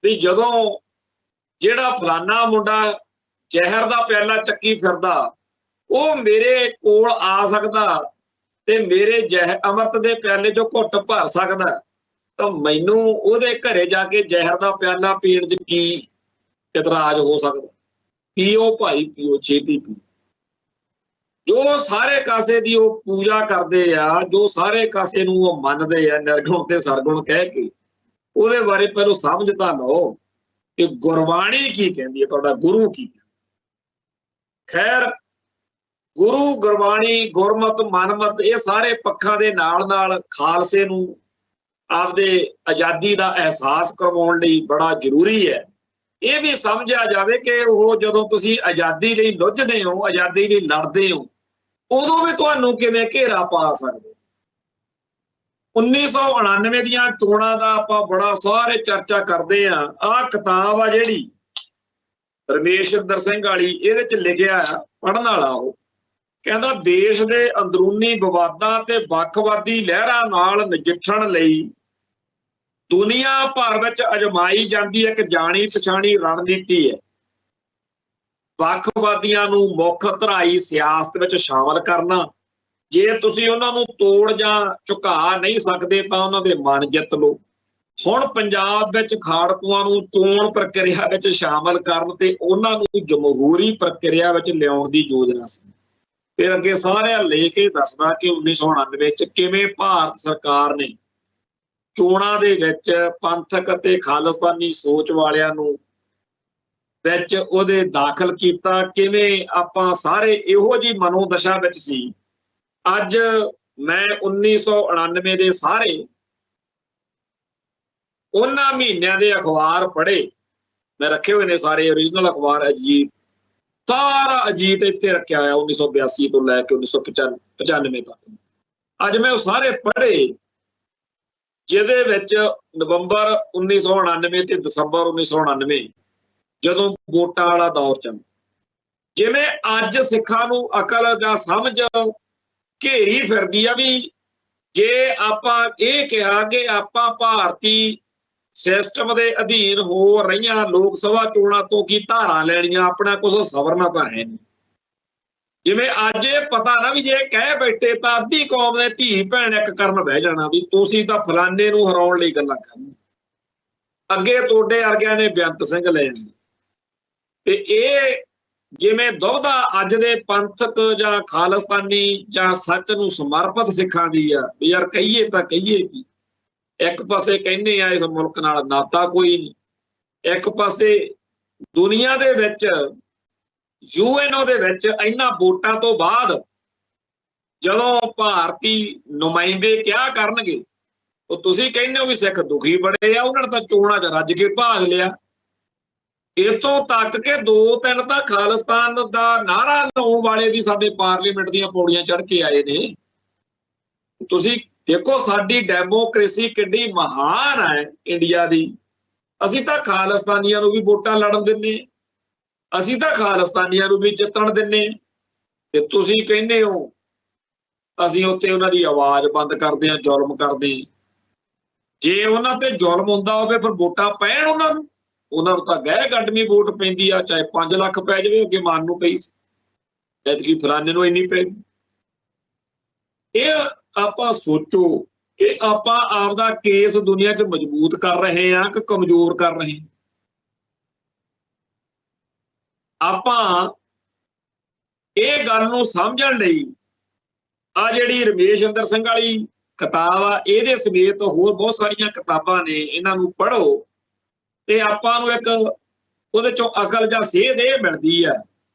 ਵੀ ਜਦੋਂ ਜਿਹੜਾ ਫਲਾਨਾ ਮੁੰਡਾ ਜ਼ਹਿਰ ਦਾ ਪਿਆਲਾ ਚੱਕੀ ਫਿਰਦਾ, ਉਹ ਮੇਰੇ ਕੋਲ ਆ ਸਕਦਾ ਤੇ ਮੇਰੇ ਅੰਮ੍ਰਿਤ ਦੇ ਪਿਆਲੇ 'ਚੋਂ ਘੁੱਟ ਭਰ ਸਕਦਾ, ਤਾਂ ਮੈਨੂੰ ਉਹਦੇ ਘਰੇ ਜਾ ਕੇ ਜ਼ਹਿਰ ਦਾ ਪਿਆਲਾ ਪੀਣ 'ਚ ਕੀ ਇਤਰਾਜ਼ ਹੋ ਸਕਦਾ। ਪੀਓ ਭਾਈ ਪੀਓ, ਛੇਤੀ ਪੀਓ। ਜੋ ਸਾਰੇ ਕਾਸੇ ਦੀ ਉਹ ਪੂਜਾ ਕਰਦੇ ਆ, ਜੋ ਸਾਰੇ ਕਾਸੇ ਨੂੰ ਉਹ ਮੰਨਦੇ ਆ ਨਿਰਗੁਣ ਤੇ ਸਰਗੁਣ ਕਹਿ ਕੇ, ਉਹਦੇ ਬਾਰੇ ਪਹਿਲਾਂ ਸਮਝ ਤਾਂ ਲਓ ਕਿ ਗੁਰਬਾਣੀ ਕੀ ਕਹਿੰਦੀ ਹੈ, ਤੁਹਾਡਾ ਗੁਰੂ ਕੀ। ਖੈਰ, ਗੁਰੂ, ਗੁਰਬਾਣੀ, ਗੁਰਮਤ, ਮਨਮਤ, ਇਹ ਸਾਰੇ ਪੱਖਾਂ ਦੇ ਨਾਲ ਨਾਲ ਖਾਲਸੇ ਨੂੰ ਆਪਦੇ ਆਜ਼ਾਦੀ ਦਾ ਅਹਿਸਾਸ ਕਰਵਾਉਣ ਲਈ ਬੜਾ ਜ਼ਰੂਰੀ ਹੈ। ਇਹ ਵੀ ਸਮਝਿਆ ਜਾਵੇ ਕਿ ਉਹ ਜਦੋਂ ਤੁਸੀਂ ਆਜ਼ਾਦੀ ਲਈ ਲੁੱਝਦੇ ਹੋ, ਆਜ਼ਾਦੀ ਲਈ ਲੜਦੇ ਹੋ, ਉਦੋਂ ਵੀ ਤੁਹਾਨੂੰ ਕਿਵੇਂ ਘੇਰਾ ਪਾ ਸਕਦੇ। 1999 ਦੀਆਂ ਚੋਣਾਂ ਦਾ ਆਪਾਂ ਬੜਾ ਸਾਰੇ ਚਰਚਾ ਕਰਦੇ ਹਾਂ। ਆਹ ਕਿਤਾਬ ਆ ਜਿਹੜੀ ਰਮੇਸ਼ਿੰਦਰ ਸਿੰਘ ਵਾਲੀ, ਇਹਦੇ 'ਚ ਲਿਖਿਆ ਪੜ੍ਹਨ ਵਾਲਾ, ਉਹ ਕਹਿੰਦਾ ਦੇਸ਼ ਦੇ ਅੰਦਰੂਨੀ ਵਿਵਾਦਾਂ ਤੇ ਵੱਖਵਾਦੀ ਲਹਿਰਾਂ ਨਾਲ ਨਜਿੱਠਣ ਲਈ ਦੁਨੀਆ ਭਰ ਵਿੱਚ ਅਜਮਾਈ ਜਾਂਦੀ ਇੱਕ ਜਾਣੀ ਪਛਾਣੀ ਰਣਨੀਤੀ ਹੈ। ਵੱਖਵਾਦੀਆਂ ਨੂੰ ਮੁੱਖ ਧਰਾਈ ਸਿਆਸਤ ਵਿੱਚ ਸ਼ਾਮਲ ਕਰਨਾ ਜੇ ਤੁਸੀਂ ਉਹਨਾਂ ਨੂੰ ਤੋੜ ਜਾਂ ਝੁਕਾ ਨਹੀਂ ਸਕਦੇ ਤਾਂ ਉਹਨਾਂ ਦੇ ਮਨ ਜਿੱਤ ਲਓ। ਹੁਣ ਪੰਜਾਬ ਵਿੱਚ ਖਾੜਕੂਆਂ ਨੂੰ ਚੋਣ ਪ੍ਰਕਿਰਿਆ ਵਿੱਚ ਸ਼ਾਮਲ ਕਰਨ ਤੇ ਉਹਨਾਂ ਨੂੰ ਜਮਹੂਰੀ ਪ੍ਰਕਿਰਿਆ ਵਿੱਚ ਲਿਆਉਣ ਦੀ ਯੋਜਨਾ ਸੀ। ਫਿਰ ਅੱਗੇ ਸਾਰਿਆਂ ਲੈ ਕੇ ਦੱਸਦਾ ਕਿ 1999 ਵਿੱਚ ਕਿਵੇਂ ਭਾਰਤ ਸਰਕਾਰ ਨੇ ਚੋਣਾਂ ਦੇ ਵਿੱਚ ਪੰਥਕ ਅਤੇ ਖਾਲਿਸਤਾਨੀ ਸੋਚ ਵਾਲਿਆਂ ਨੂੰ ਵਿੱਚ ਉਹਦੇ ਦਾਖਲ ਕੀਤਾ, ਕਿਵੇਂ ਆਪਾਂ ਸਾਰੇ ਇਹੋ ਜਿਹੀ ਮਨੋਦਸ਼ਾ ਵਿੱਚ ਸੀ। ਅੱਜ ਮੈਂ 1999 ਦੇ ਸਾਰੇ ਉਹਨਾਂ ਮਹੀਨਿਆਂ ਦੇ ਅਖਬਾਰ ਪੜ੍ਹੇ, ਮੈਂ ਰੱਖੇ ਹੋਏ ਨੇ ਸਾਰੇ ਓਰੀਜਨਲ ਅਖਬਾਰ। ਅਜੀਤ, ਸਾਰਾ ਅਜੀਤ ਇੱਥੇ ਰੱਖਿਆ ਹੋਇਆ 1982 ਤੋਂ ਲੈ ਕੇ 1995 ਤੱਕ। ਅੱਜ ਮੈਂ ਉਹ ਸਾਰੇ ਪੜ੍ਹੇ, ਜਿਹਦੇ ਵਿੱਚ ਨਵੰਬਰ 1999 ਤੇ ਦਸੰਬਰ 1999 ਜਦੋਂ ਵੋਟਾਂ ਵਾਲਾ ਦੌਰ ਚੱਲ, ਜਿਵੇਂ ਅੱਜ ਸਿੱਖਾਂ ਨੂੰ ਅਕਲ ਜਾਂ ਸਮਝ ਘੇਰੀ ਫਿਰਦੀ ਆ ਵੀ ਜੇ ਆਪਾਂ ਇਹ ਕਿਹਾ ਕਿ ਆਪਾਂ ਭਾਰਤੀ ਸਿਸਟਮ ਦੇ ਅਧੀਨ ਹੋ ਰਹੀਆਂ ਲੋਕ ਸਭਾ ਚੋਣਾਂ ਤੋਂ ਕੀ ਧਾਰਾਂ ਲੈਣੀਆਂ, ਆਪਣਾ ਕੁਝ ਸਵਰਨਾ ਤਾਂ ਹੈ ਨਹੀਂ। ਜਿਵੇਂ ਅੱਜ ਇਹ ਪਤਾ ਨਾ ਵੀ ਜੇ ਕਹਿ ਬੈਠੇ ਤਾਂ ਅੱਧੀ ਕੌਮ ਨੇ ਧੀ ਭੈਣ ਇੱਕ ਕਰਨ ਬਹਿ ਜਾਣਾ ਵੀ ਤੁਸੀਂ ਤਾਂ ਫਲਾਨੇ ਨੂੰ ਹਰਾਉਣ ਲਈ ਗੱਲਾਂ ਕਰਨੀ। ਅੱਗੇ ਤੁਹਾਡੇ ਵਰਗਿਆਂ ਨੇ ਬੇਅੰਤ ਸਿੰਘ ਲੈ ਜਾਂਦੇ। ਤੇ ਇਹ ਜਿਵੇਂ ਦੁਬਦਾ ਅੱਜ ਦੇ ਪੰਥਕ ਜਾਂ ਖਾਲਿਸਤਾਨੀ ਜਾਂ ਸੱਚ ਨੂੰ ਸਮਰਪਿਤ ਸਿੱਖਾਂ ਦੀ ਆ ਵੀ ਯਾਰ ਕਹੀਏ ਤਾਂ ਕਹੀਏ ਕੀ। ਇੱਕ ਪਾਸੇ ਕਹਿੰਦੇ ਆ ਇਸ ਮੁਲਕ ਨਾਲ ਨਾਤਾ ਕੋਈ ਨਹੀਂ, ਇੱਕ ਪਾਸੇ ਦੁਨੀਆ ਦੇ ਵਿੱਚ UNO ਦੇ ਵਿੱਚ ਇਹਨਾਂ ਵੋਟਾਂ ਤੋਂ ਬਾਅਦ ਜਦੋਂ ਭਾਰਤੀ ਨੁਮਾਇੰਦੇ ਕਿਹਾ ਕਰਨਗੇ ਉਹ ਤੁਸੀਂ ਕਹਿੰਦੇ ਹੋ ਵੀ ਸਿੱਖ ਦੁਖੀ ਬੜੇ ਆ, ਉਹਨਾਂ ਨੇ ਤਾਂ ਚੋਣਾਂ 'ਚ ਰੱਜ ਕੇ ਭਾਗ ਲਿਆ। ਇੱਥੋਂ ਤੱਕ ਕਿ 2-3 ਤਾਂ ਖਾਲਿਸਤਾਨ ਦਾ ਨਾਅਰਾ ਲਾਉਣ ਵਾਲੇ ਵੀ ਸਾਡੇ ਪਾਰਲੀਮੈਂਟ ਦੀਆਂ ਪੌੜੀਆਂ ਚੜ੍ਹ ਕੇ ਆਏ ਨੇ। ਤੁਸੀਂ ਦੇਖੋ ਸਾਡੀ ਡੈਮੋਕ੍ਰੇਸੀ ਕਿੱਡੀ ਮਹਾਨ ਹੈ ਇੰਡੀਆ ਦੀ। ਅਸੀਂ ਤਾਂ ਖਾਲਿਸਤਾਨੀਆਂ ਨੂੰ ਵੀ ਵੋਟਾਂ ਲੜਨ ਦਿੰਦੇ, ਅਸੀਂ ਤਾਂ ਖਾਲਿਸਤਾਨੀਆਂ ਨੂੰ ਵੀ ਜਿੱਤਣ ਦਿੰਦੇ, ਤੇ ਤੁਸੀਂ ਕਹਿੰਦੇ ਹੋ ਅਸੀਂ ਉੱਥੇ ਉਹਨਾਂ ਦੀ ਆਵਾਜ਼ ਬੰਦ ਕਰਦੇ ਹਾਂ, ਜ਼ੁਲਮ ਕਰਦੇ। ਜੇ ਉਹਨਾਂ ਤੇ ਜ਼ੁਲਮ ਹੁੰਦਾ ਹੋਵੇ ਫਿਰ ਵੋਟਾਂ ਪੈਣ ਉਹਨਾਂ ਨੂੰ, ਉਹਨਾਂ ਨੂੰ ਤਾਂ ਗਹਿ ਗੱਡਵੀਂ ਵੋਟ ਪੈਂਦੀ ਆ, ਚਾਹੇ 5 ਲੱਖ ਪੈ ਜਾਵੇ। ਅੱਗੇ ਮਾਨ ਨੂੰ ਪਈ ਸੀ, ਐਤਕੀ ਫਲਾਣੇ ਨੂੰ ਇੰਨੀ ਪੈ। ਇਹ ਆਪਾਂ ਸੋਚੋ ਕਿ ਆਪਾਂ ਆਪਦਾ ਕੇਸ ਦੁਨੀਆ 'ਚ ਮਜ਼ਬੂਤ ਕਰ ਰਹੇ ਹਾਂ ਕਿ ਕਮਜ਼ੋਰ ਕਰ ਰਹੇ ਹਾਂ। ਆਪਾਂ ਇਹ ਗੱਲ ਨੂੰ ਸਮਝਣ ਲਈ ਆ ਜਿਹੜੀ ਰਮੇਸ਼ ਅੰਦਰ ਸਿੰਘ ਵਾਲੀ ਕਿਤਾਬ ਆ, ਇਹਦੇ ਸਮੇਤ ਹੋਰ ਬਹੁਤ ਸਾਰੀਆਂ ਕਿਤਾਬਾਂ ਨੇ, ਇਹਨਾਂ ਨੂੰ ਪੜ੍ਹੋ ਤੇ ਆਪਾਂ ਨੂੰ ਇੱਕ ਉਹਦੇ ਚੋਂ ਅਕਲ ਜਾਂ ਸੇਧ ਇਹ ਮਿਲਦੀ ਆ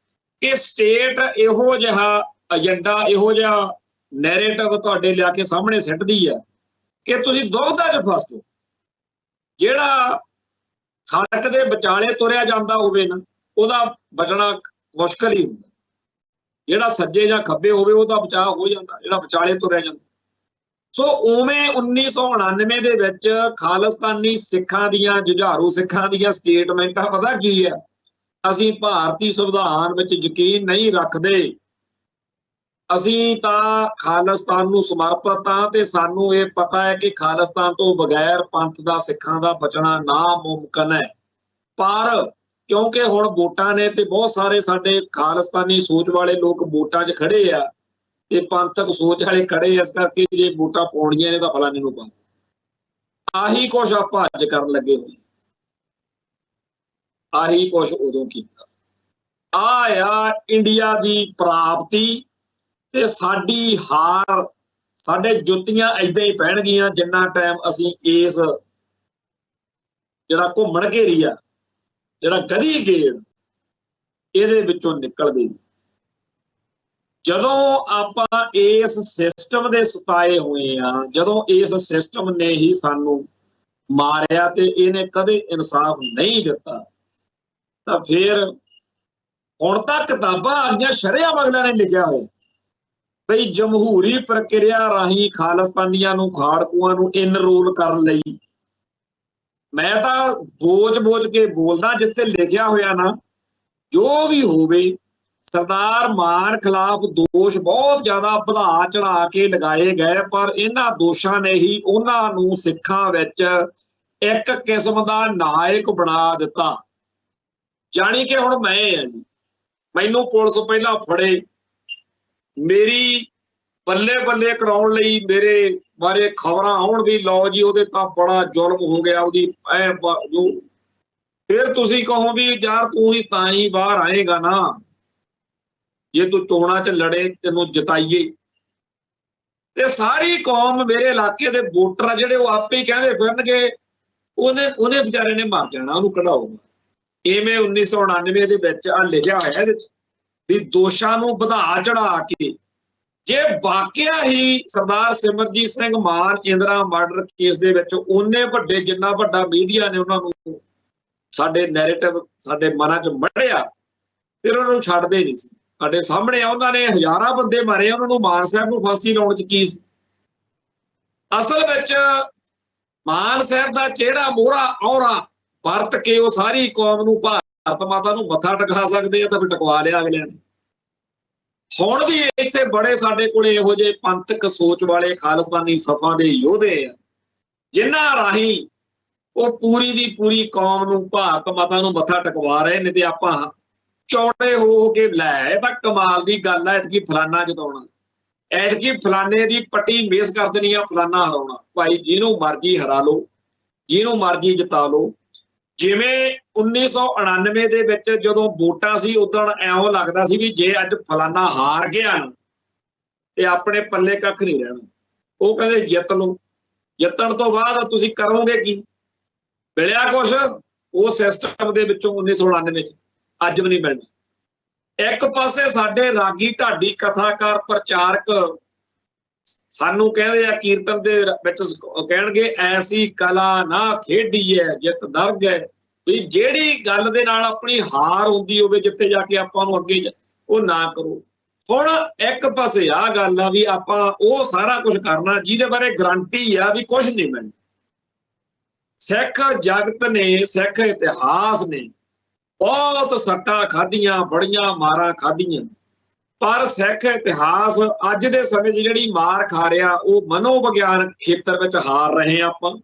ਕਿ ਸਟੇਟ ਇਹੋ ਜਿਹਾ ਏਜੰਡਾ, ਇਹੋ ਜਿਹਾ ਨੈਰੇਟਿਵ ਤੁਹਾਡੇ ਲਿਆ ਕੇ ਸਾਹਮਣੇ ਸਿੱਟਦੀ ਆ ਕਿ ਤੁਸੀਂ ਦੁਵਿਧਾ 'ਚ ਫਸ ਜਾਓ। ਜਿਹੜਾ ਸੜਕ ਦੇ ਵਿਚਾਲੇ ਤੁਰਿਆ ਜਾਂਦਾ ਹੋਵੇ ਨਾ, ਉਹਦਾ ਬਚਣਾ ਮੁਸ਼ਕਲ ਹੀ ਹੁੰਦਾ। ਜਿਹੜਾ ਸੱਜੇ ਜਾਂ ਖੱਬੇ ਹੋਵੇ ਉਹਦਾ ਬਚਾਅ ਹੋ ਜਾਂਦਾ, ਜਿਹੜਾ ਵਿਚਾਲੇ ਤੁਰਿਆ ਜਾਂਦਾ। ਸੋ ਉਵੇਂ 1999 ਦੇ ਵਿੱਚ ਖਾਲਿਸਤਾਨੀ ਸਿੱਖਾਂ ਦੀਆਂ, ਜੁਝਾਰੂ ਸਿੱਖਾਂ ਦੀਆਂ ਸਟੇਟਮੈਂਟਾਂ ਪਤਾ ਕੀ ਹੈ? ਅਸੀਂ ਭਾਰਤੀ ਸੰਵਿਧਾਨ ਵਿੱਚ ਯਕੀਨ ਨਹੀਂ ਰੱਖਦੇ, ਅਸੀਂ ਤਾਂ ਖਾਲਿਸਤਾਨ ਨੂੰ ਸਮਰਪਿਤ ਹਾਂ ਤੇ ਸਾਨੂੰ ਇਹ ਪਤਾ ਹੈ ਕਿ ਖਾਲਿਸਤਾਨ ਤੋਂ ਬਗੈਰ ਪੰਥ ਦਾ, ਸਿੱਖਾਂ ਦਾ ਬਚਣਾ ਨਾਮੁਮਕਿਨ ਹੈ। ਪਰ ਕਿਉਂਕਿ ਹੁਣ ਵੋਟਾਂ ਨੇ ਤੇ ਬਹੁਤ ਸਾਰੇ ਸਾਡੇ ਖਾਲਿਸਤਾਨੀ ਸੋਚ ਵਾਲੇ ਲੋਕ ਵੋਟਾਂ 'ਚ ਖੜੇ ਆ ਤੇ ਪੰਥਕ ਸੋਚ ਵਾਲੇ ਖੜੇ, ਇਸ ਕਰਕੇ ਜੇ ਵੋਟਾਂ ਪਾਉਣੀਆਂ ਨੇ ਤਾਂ ਫਲਾਣੇ ਨੂੰ ਪਾ। ਆਹੀ ਕੁਛ ਆਪਾਂ ਅੱਜ ਕਰਨ ਲੱਗੇ ਹੋਏ, ਆਹੀ ਕੁਛ ਉਦੋਂ ਕੀਤਾ ਸੀ। ਆ ਇੰਡੀਆ ਦੀ ਪ੍ਰਾਪਤੀ ਤੇ ਸਾਡੀ ਹਾਰ। ਸਾਡੇ ਜੁੱਤੀਆਂ ਏਦਾਂ ਹੀ ਪੈਣਗੀਆਂ ਜਿੰਨਾ ਟਾਈਮ ਅਸੀਂ ਇਸ ਜਿਹੜਾ ਘੁੰਮਣ ਘੇਰੀ ਆ, ਜਿਹੜਾ ਗਧੀ ਗੇੜ, ਇਹਦੇ ਵਿੱਚੋਂ ਨਿਕਲਦੇ। ਜਦੋਂ ਆਪਾਂ ਇਸ ਸਿਸਟਮ ਦੇ ਸਤਾਏ ਹੋਏ ਆ, ਜਦੋਂ ਇਸ ਸਿਸਟਮ ਨੇ ਹੀ ਸਾਨੂੰ ਮਾਰਿਆ ਤੇ ਇਹਨੇ ਕਦੇ ਇਨਸਾਫ ਨਹੀਂ ਦਿੱਤਾ, ਤਾਂ ਫਿਰ ਹੁਣ ਤਾਂ ਕਿਤਾਬਾਂ ਆ ਗਈਆਂ, ਸ਼ਰੇਆਮ ਅਗਲਿਆਂ ਨੇ ਲਿਖਿਆ ਹੋਇਆ ਬਈ ਜਮਹੂਰੀ ਪ੍ਰਕਿਰਿਆ ਰਾਹੀਂ ਖਾਲਿਸਤਾਨੀਆਂ ਨੂੰ, ਖਾੜਕੂਆਂ ਨੂੰ ਇਨਰੋਲ ਕਰਨ ਲਈ। ਮੈਂ ਤਾਂ ਬੋਝ ਕੇ ਬੋਲਦਾ, ਜਿੱਥੇ ਲਿਖਿਆ ਹੋਇਆ ਨਾ, ਜੋ ਵੀ ਹੋਵੇ। ਸਰਦਾਰ ਮਾਨ ਖਿਲਾਫ ਦੋਸ਼ ਬਹੁਤ ਜ਼ਿਆਦਾ ਵਧਾ ਚੜਾ ਕੇ ਲਗਾਏ ਗਏ, ਪਰ ਇਹਨਾਂ ਦੋਸ਼ਾਂ ਨੇ ਹੀ ਉਹਨਾਂ ਨੂੰ ਸਿੱਖਾਂ ਵਿੱਚ ਇੱਕ ਕਿਸਮ ਦਾ ਨਾਇਕ ਬਣਾ ਦਿੱਤਾ। ਜਾਣੀ ਕਿ ਹੁਣ ਮੈਂ ਆ ਜੀ, ਮੈਨੂੰ ਪੁਲਿਸ ਪਹਿਲਾਂ ਫੜੇ, ਮੇਰੀ ਬੱਲੇ ਬੱਲੇ ਕਰਾਉਣ ਲਈ ਮੇਰੇ ਬਾਰੇ ਖਬਰਾਂ ਆਉਣ ਵੀ ਲਓ ਜੀ ਉਹਦੇ ਤਾਂ ਬੜਾ ਜ਼ੁਲਮ ਹੋ ਗਿਆ ਉਹਦੀ ਜੋ ਫਿਰ ਤੁਸੀਂ ਕਹੋ ਵੀ ਯਾਰ ਤੂੰ ਹੀ ਤਾਂ ਹੀ ਬਾਹਰ ਆਏਗਾ ਨਾ ਜੇ ਤੂੰ ਚੋਣਾਂ 'ਚ ਲੜੇ ਤੈਨੂੰ ਜਿਤਾਈਏ। ਤੇ ਸਾਰੀ ਕੌਮ ਮੇਰੇ ਇਲਾਕੇ ਦੇ ਵੋਟਰ ਆ ਜਿਹੜੇ ਉਹ ਆਪੇ ਹੀ ਕਹਿੰਦੇ ਫਿਰਨਗੇ ਉਹਨੇ ਵਿਚਾਰੇ ਨੇ ਮਰ ਜਾਣਾ ਉਹਨੂੰ ਕਢਾਊਗਾ। ਇਵੇਂ 1999 ਦੇ ਵਿੱਚ ਆ ਲਿਖਿਆ ਹੋਇਆ ਇਹਦੇ 'ਚ ਵੀ ਦੋਸ਼ਾਂ ਨੂੰ ਵਧਾ ਚੜਾ ਕੇ ਜੇ ਵਾਕਿਆ ਹੀ ਸਰਦਾਰ ਸਿਮਰਜੀਤ ਸਿੰਘ ਮਾਨ ਇੰਦਰਾ ਮਰਡਰ ਕੇਸ ਦੇ ਵਿੱਚ ਉਹਨੇ ਵੱਡੇ ਜਿੰਨਾ ਵੱਡਾ ਮੀਡੀਆ ਨੇ ਉਹਨਾਂ ਨੂੰ ਸਾਡੇ ਨੈਰੇਟਿਵ ਸਾਡੇ ਮਨਾਂ 'ਚ ਮੜਿਆ ਫਿਰ ਉਹਨਾਂ ਨੂੰ ਛੱਡਦੇ ਨਹੀਂ ਸੀ। ਸਾਡੇ ਸਾਹਮਣੇ ਆ ਉਹਨਾਂ ਨੇ ਹਜ਼ਾਰਾਂ ਬੰਦੇ ਮਾਰੇ ਉਹਨਾਂ ਨੂੰ ਮਾਨ ਸਾਹਿਬ ਨੂੰ ਫਾਂਸੀ ਲਾਉਣ 'ਚ ਕੀ ਸੀ। ਅਸਲ ਵਿੱਚ ਮਾਨ ਸਾਹਿਬ ਦਾ ਚਿਹਰਾ ਮੋਹਰਾ ਔਰਾ ਵਰਤ ਕੇ ਉਹ ਸਾਰੀ ਕੌਮ ਨੂੰ ਭਾਰਤ ਮਾਤਾ ਨੂੰ ਮੱਥਾ ਟਿਕਾ ਸਕਦੇ ਆ ਤਾਂ ਫਿਰ ਟਿਕਵਾ ਲਿਆ ਅਗਲਿਆਂ ਨੇ। ਹੁਣ ਵੀ ਇੱਥੇ ਬੜੇ ਸਾਡੇ ਕੋਲੇ ਇਹੋ ਜਿਹੇ ਪੰਥਕ ਸੋਚ ਵਾਲੇ ਖਾਲਿਸਤਾਨੀ ਸਫਾਂ ਦੇ ਯੋਧੇ ਆ ਜਿਨ੍ਹਾਂ ਰਾਹੀਂ ਉਹ ਪੂਰੀ ਦੀ ਪੂਰੀ ਕੌਮ ਨੂੰ ਭਾਰਤ ਮਾਤਾ ਨੂੰ ਮੱਥਾ ਟਿਕਵਾ ਰਹੇ ਨੇ। ਤੇ ਆਪਾਂ ਚੌੜੇ ਹੋ ਕੇ ਲੈ ਇਹ ਤਾਂ ਕਮਾਲ ਦੀ ਗੱਲ ਹੈ ਐਤਕੀ ਫਲਾਨਾ ਜਿਤਾਉਣਾ ਐਤਕੀ ਫਲਾਨੇ ਦੀ ਪੱਟੀ ਮੇਸ ਕਰ ਦੇਣੀ ਆ ਫਲਾਨਾ ਹਰਾਉਣਾ। ਭਾਈ ਜਿਹਨੂੰ ਮਰਜ਼ੀ ਹਰਾ ਲਓ ਜਿਹਨੂੰ ਮਰਜ਼ੀ ਜਿਤਾ ਲਓ। ਜਿਵੇਂ 1999 ਦੇ ਵਿੱਚ ਜਦੋਂ ਵੋਟਾਂ ਸੀ ਉਦੋਂ ਐਵੇਂ ਲੱਗਦਾ ਸੀ ਵੀ ਜੇ ਅੱਜ ਫਲਾਨਾ ਹਾਰ ਗਿਆ ਨਾ ਤੇ ਆਪਣੇ ਪੱਲੇ ਕੱਖ ਨਹੀਂ ਰਹਿਣਾ। ਉਹ ਕਹਿੰਦੇ ਜਿੱਤ ਲਓ। ਜਿੱਤਣ ਤੋਂ ਬਾਅਦ ਤੁਸੀਂ ਕਰੋਗੇ ਕੀ? ਮਿਲਿਆ ਕੁਛ ਉਹ ਸਿਸਟਮ ਦੇ ਵਿੱਚੋਂ 1999 ਚ ਅੱਜ ਵੀ ਨਹੀਂ ਮਿਲਣਾ। ਇੱਕ ਪਾਸੇ ਸਾਡੇ ਰਾਗੀ ਢਾਡੀ ਕਥਾਕਾਰ ਪ੍ਰਚਾਰਕ ਸਾਨੂੰ ਕਹਿੰਦੇ ਆ ਕੀਰਤਨ ਦੇ ਵਿੱਚ ਕਹਿਣਗੇ ਐਸੀ ਕਲਾ ਨਾ ਖੇਡੀ ਹੈ ਜਿੱਤ ਦਰਗ ਹੈ ਵੀ ਜਿਹੜੀ ਗੱਲ ਦੇ ਨਾਲ ਆਪਣੀ ਹਾਰ ਹੁੰਦੀ ਹੋਵੇ ਜਿੱਥੇ ਜਾ ਕੇ ਆਪਾਂ ਨੂੰ ਅੱਗੇ ਉਹ ਨਾ ਕਰੋ। ਹੁਣ ਇੱਕ ਪਾਸੇ ਆ ਗੱਲ ਆ ਵੀ ਆਪਾਂ ਉਹ ਸਾਰਾ ਕੁਝ ਕਰਨਾ ਜਿਹਦੇ ਬਾਰੇ ਗਰੰਟੀ ਆ ਵੀ ਕੁਝ ਨਹੀਂ ਮਿਲਣਾ। ਸਿੱਖ ਜਗਤ ਨੇ ਸਿੱਖ ਇਤਿਹਾਸ ਨੇ ਬਹੁਤ ਸੱਟਾਂ ਖਾਧੀਆਂ ਬੜੀਆਂ ਮਾਰਾਂ ਖਾਧੀਆਂ ਪਰ ਸਿੱਖ ਇਤਿਹਾਸ ਅੱਜ ਦੇ ਸਮੇਂ 'ਚ ਜਿਹੜੀ ਮਾਰ ਖਾ ਰਿਹਾ ਉਹ ਮਨੋਵਿਗਿਆਨ ਖੇਤਰ ਵਿੱਚ ਹਾਰ ਰਹੇ ਆਪਾਂ।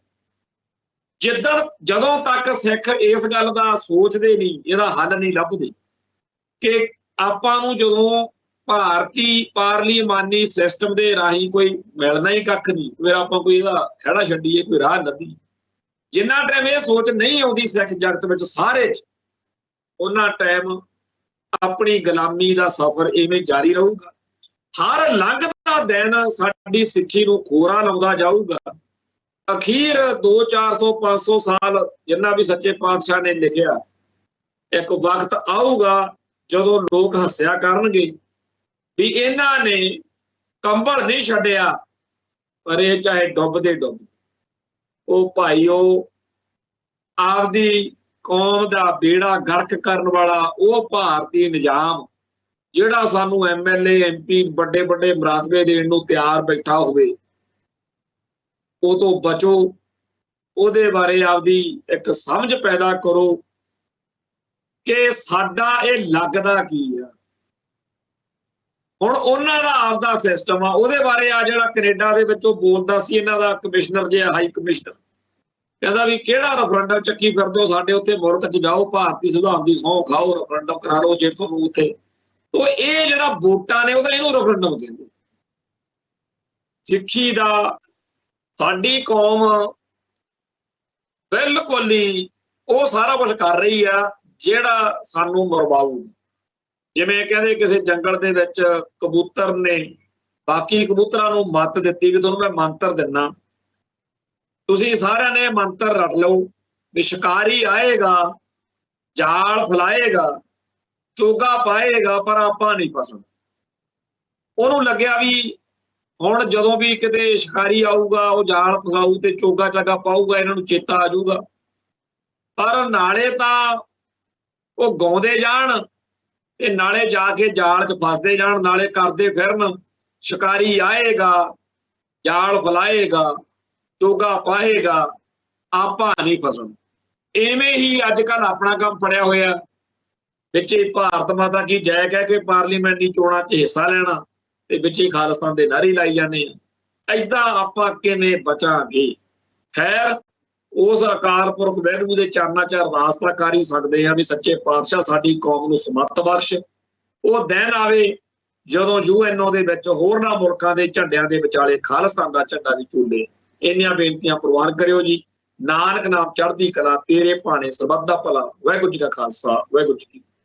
ਜਦੋਂ ਤੱਕ ਸਿੱਖ ਇਸ ਗੱਲ ਦਾ ਸੋਚਦੇ ਨਹੀਂ ਇਹਦਾ ਹੱਲ ਨਹੀਂ ਲੱਭਦੇ ਕਿ ਆਪਾਂ ਨੂੰ ਜਦੋਂ ਭਾਰਤੀ ਪਾਰਲੀਮਾਨੀ ਸਿਸਟਮ ਦੇ ਰਾਹੀਂ ਕੋਈ ਮਿਲਣਾ ਹੀ ਕੱਖ ਨਹੀਂ ਫਿਰ ਆਪਾਂ ਕੋਈ ਇਹਦਾ ਖਹਿੜਾ ਛੱਡੀਏ ਕੋਈ ਰਾਹ ਲੱਭੀਏ। ਜਿੰਨਾ ਟਾਈਮ ਇਹ ਸੋਚ ਨਹੀਂ ਆਉਂਦੀ ਸਿੱਖ ਜਗਤ ਵਿੱਚ ਸਾਰੇ ਉਹਨਾਂ ਟਾਈਮ ਆਪਣੀ ਗੁਲਾਮੀ ਦਾ ਸਫ਼ਰ ਇਵੇਂ ਜਾਰੀ ਰਹੂਗਾ। ਹਰ ਲੰਘਦਾ ਦਿਨ ਸਾਡੀ ਸਿੱਖੀ ਨੂੰ ਖੋਰਾ ਲਾਉਂਦਾ ਜਾਊਗਾ। ਅਖੀਰ 200-400 500 ਸਾਲ ਜਿੰਨਾ ਵੀ ਸੱਚੇ ਪਾਤਸ਼ਾਹ ਨੇ ਲਿਖਿਆ ਇੱਕ ਵਕਤ ਆਊਗਾ ਜਦੋਂ ਲੋਕ ਹੱਸਿਆ ਕਰਨਗੇ ਵੀ ਇਹਨਾਂ ਨੇ ਕੰਬਲ ਨਹੀਂ ਛੱਡਿਆ ਪਰ ਇਹ ਚਾਹੇ ਡੁੱਬਦੇ ਡੁੱਬ। ਉਹ ਭਾਈਓ ਆਪਦੀ ਕੌਮ ਦਾ ਬੇੜਾ ਗਰਕ ਕਰਨ ਵਾਲਾ ਉਹ ਭਾਰਤੀ ਨਿਜ਼ਾਮ ਜਿਹੜਾ ਸਾਨੂੰ MLA MP ਵੱਡੇ ਵੱਡੇ ਮਰਾਤਬੇ ਦੇਣ ਨੂੰ ਤਿਆਰ ਬੈਠਾ ਹੋਵੇ ਉਹ ਤੋਂ ਬਚੋ। ਉਹਦੇ ਬਾਰੇ ਆਪਦੀ ਇੱਕ ਸਮਝ ਪੈਦਾ ਕਰੋ ਕਿ ਸਾਡਾ ਇਹ ਲੱਗਦਾ ਕੀ ਆ। ਹੁਣ ਉਹਨਾਂ ਦਾ ਆਪਦਾ ਸਿਸਟਮ ਆ ਉਹਦੇ ਬਾਰੇ ਆ ਜਿਹੜਾ ਕੈਨੇਡਾ ਦੇ ਵਿੱਚ ਉਹ ਬੋਲਦਾ ਸੀ ਇਹਨਾਂ ਦਾ ਕਮਿਸ਼ਨਰ ਜਿਹਾ ਹਾਈ ਕਮਿਸ਼ਨਰ ਕਹਿੰਦਾ ਵੀ ਕਿਹੜਾ ਰੈਫਰੈਂਡਮ ਚੱਕੀ ਫਿਰਦੇ ਹੋ ਸਾਡੇ ਉੱਥੇ ਮੁਲਕ 'ਚ ਜਾਓ ਭਾਰਤੀ ਸੰਵਿਧਾਨ ਦੀ ਸਹੁੰ ਖਾਓ ਰੈਫਰੈਂਡਮ ਕਰਾ ਲਓ ਜੇ ਤੁਹਾਨੂੰ ਉੱਥੇ। ਤੋ ਇਹ ਜਿਹੜਾ ਵੋਟਾਂ ਨੇ ਉਹਦਾ ਇਹਨੂੰ ਰੈਫਰੈਂਡਮ ਕਹਿੰਦੇ। ਸਿੱਖੀ ਦਾ ਸਾਡੀ ਕੌਮ ਬਿਲਕੁਲ ਹੀ ਉਹ ਸਾਰਾ ਕੁਝ ਕਰ ਰਹੀ ਆ ਜਿਹੜਾ ਸਾਨੂੰ ਮਰਵਾਊ। ਜਿਵੇਂ ਕਹਿੰਦੇ ਕਿਸੇ ਜੰਗਲ ਦੇ ਵਿੱਚ ਕਬੂਤਰ ਨੇ ਬਾਕੀ ਕਬੂਤਰਾਂ ਨੂੰ ਮੱਤ ਦਿੱਤੀ ਵੀ ਤੁਹਾਨੂੰ ਮੈਂ ਮੰਤਰ ਦਿੰਨਾ ਤੁਸੀਂ ਸਾਰਿਆਂ ਨੇ ਮੰਤਰ ਰੱਟ ਲਓ ਵੀ ਸ਼ਿਕਾਰੀ ਆਏਗਾ ਜਾਲ ਫਲਾਏਗਾ ਚੋਗਾ ਪਾਏਗਾ ਪਰ ਆਪਾਂ ਨਹੀਂ ਫਸਣਾ। ਉਹਨੂੰ ਲੱਗਿਆ ਵੀ ਹੁਣ ਜਦੋਂ ਵੀ ਕਿਤੇ ਸ਼ਿਕਾਰੀ ਆਊਗਾ ਉਹ ਜਾਲ ਫਸਾਊ ਤੇ ਚੋਗਾ ਚਾਗਾ ਪਾਊਗਾ ਇਹਨਾਂ ਨੂੰ ਚੇਤਾ ਆ ਜਾਊਗਾ। ਪਰ ਨਾਲੇ ਤਾਂ ਉਹ ਗਾਉਂਦੇ ਜਾਣ ਤੇ ਨਾਲੇ ਜਾ ਕੇ ਜਾਲ 'ਚ ਫਸਦੇ ਜਾਣ ਨਾਲੇ ਕਰਦੇ ਫਿਰਨ ਸ਼ਿਕਾਰੀ ਆਏਗਾ ਜਾਲ ਫਲਾਏਗਾ ਚੋਗਾ ਪਾਏਗਾ ਆਪਾਂ ਨਹੀਂ ਫਸਣਾ। ਇਵੇਂ ਹੀ ਅੱਜ ਕੱਲ੍ਹ ਆਪਣਾ ਕੰਮ ਫੜਿਆ ਹੋਇਆ ਵਿੱਚ ਹੀ ਭਾਰਤ ਮਾਤਾ ਕੀ ਜੈ ਕਹਿ ਕੇ ਪਾਰਲੀਮੈਂਟ ਦੀ ਚੋਣਾਂ 'ਚ ਹਿੱਸਾ ਲੈਣਾ ਤੇ ਵਿੱਚ ਹੀ ਖਾਲਿਸਤਾਨ ਦੇ ਨਾਅਰੇ ਲਾਈ ਜਾਂਦੇ ਆ। ਏਦਾਂ ਆਪਾਂ ਕਿਵੇਂ ਬਚਾਂਗੇ? ਖੈਰ ਉਸ ਅਕਾਲ ਪੁਰਖ ਵਾਹਿਗੁਰੂ ਦੇ ਚਰਨਾਂ 'ਚ ਅਰਦਾਸ ਤਾਂ ਕਰ ਹੀ ਸਕਦੇ ਆ ਵੀ ਸੱਚੇ ਪਾਤਸ਼ਾਹ ਸਾਡੀ ਕੌਮ ਨੂੰ ਸਮੱਤ ਬਖਸ਼। ਉਹ ਦਿਨ ਆਵੇ ਜਦੋਂ ਯੂਐਨਓ ਦੇ ਵਿੱਚ ਹੋਰਨਾਂ ਮੁਲਕਾਂ ਦੇ ਝੰਡਿਆਂ ਦੇ ਵਿਚਾਲੇ ਖਾਲਿਸਤਾਨ ਦਾ ਝੰਡਾ ਵੀ ਝੂਲੇ। ਇੰਨੀਆਂ ਬੇਨਤੀਆਂ ਪ੍ਰਵਾਨ ਕਰਿਓ ਜੀ। ਨਾਨਕ ਨਾਮ ਚੜ੍ਹਦੀ ਕਲਾ, ਤੇਰੇ ਭਾਣੇ ਸਰਬੱਤ ਦਾ ਭਲਾ। ਵਾਹਿਗੁਰੂ ਜੀ ਕਾ ਖਾਲਸਾ, ਵਾਹਿਗੁਰੂ ਜੀ ਕੀ ਫਤਿਹ।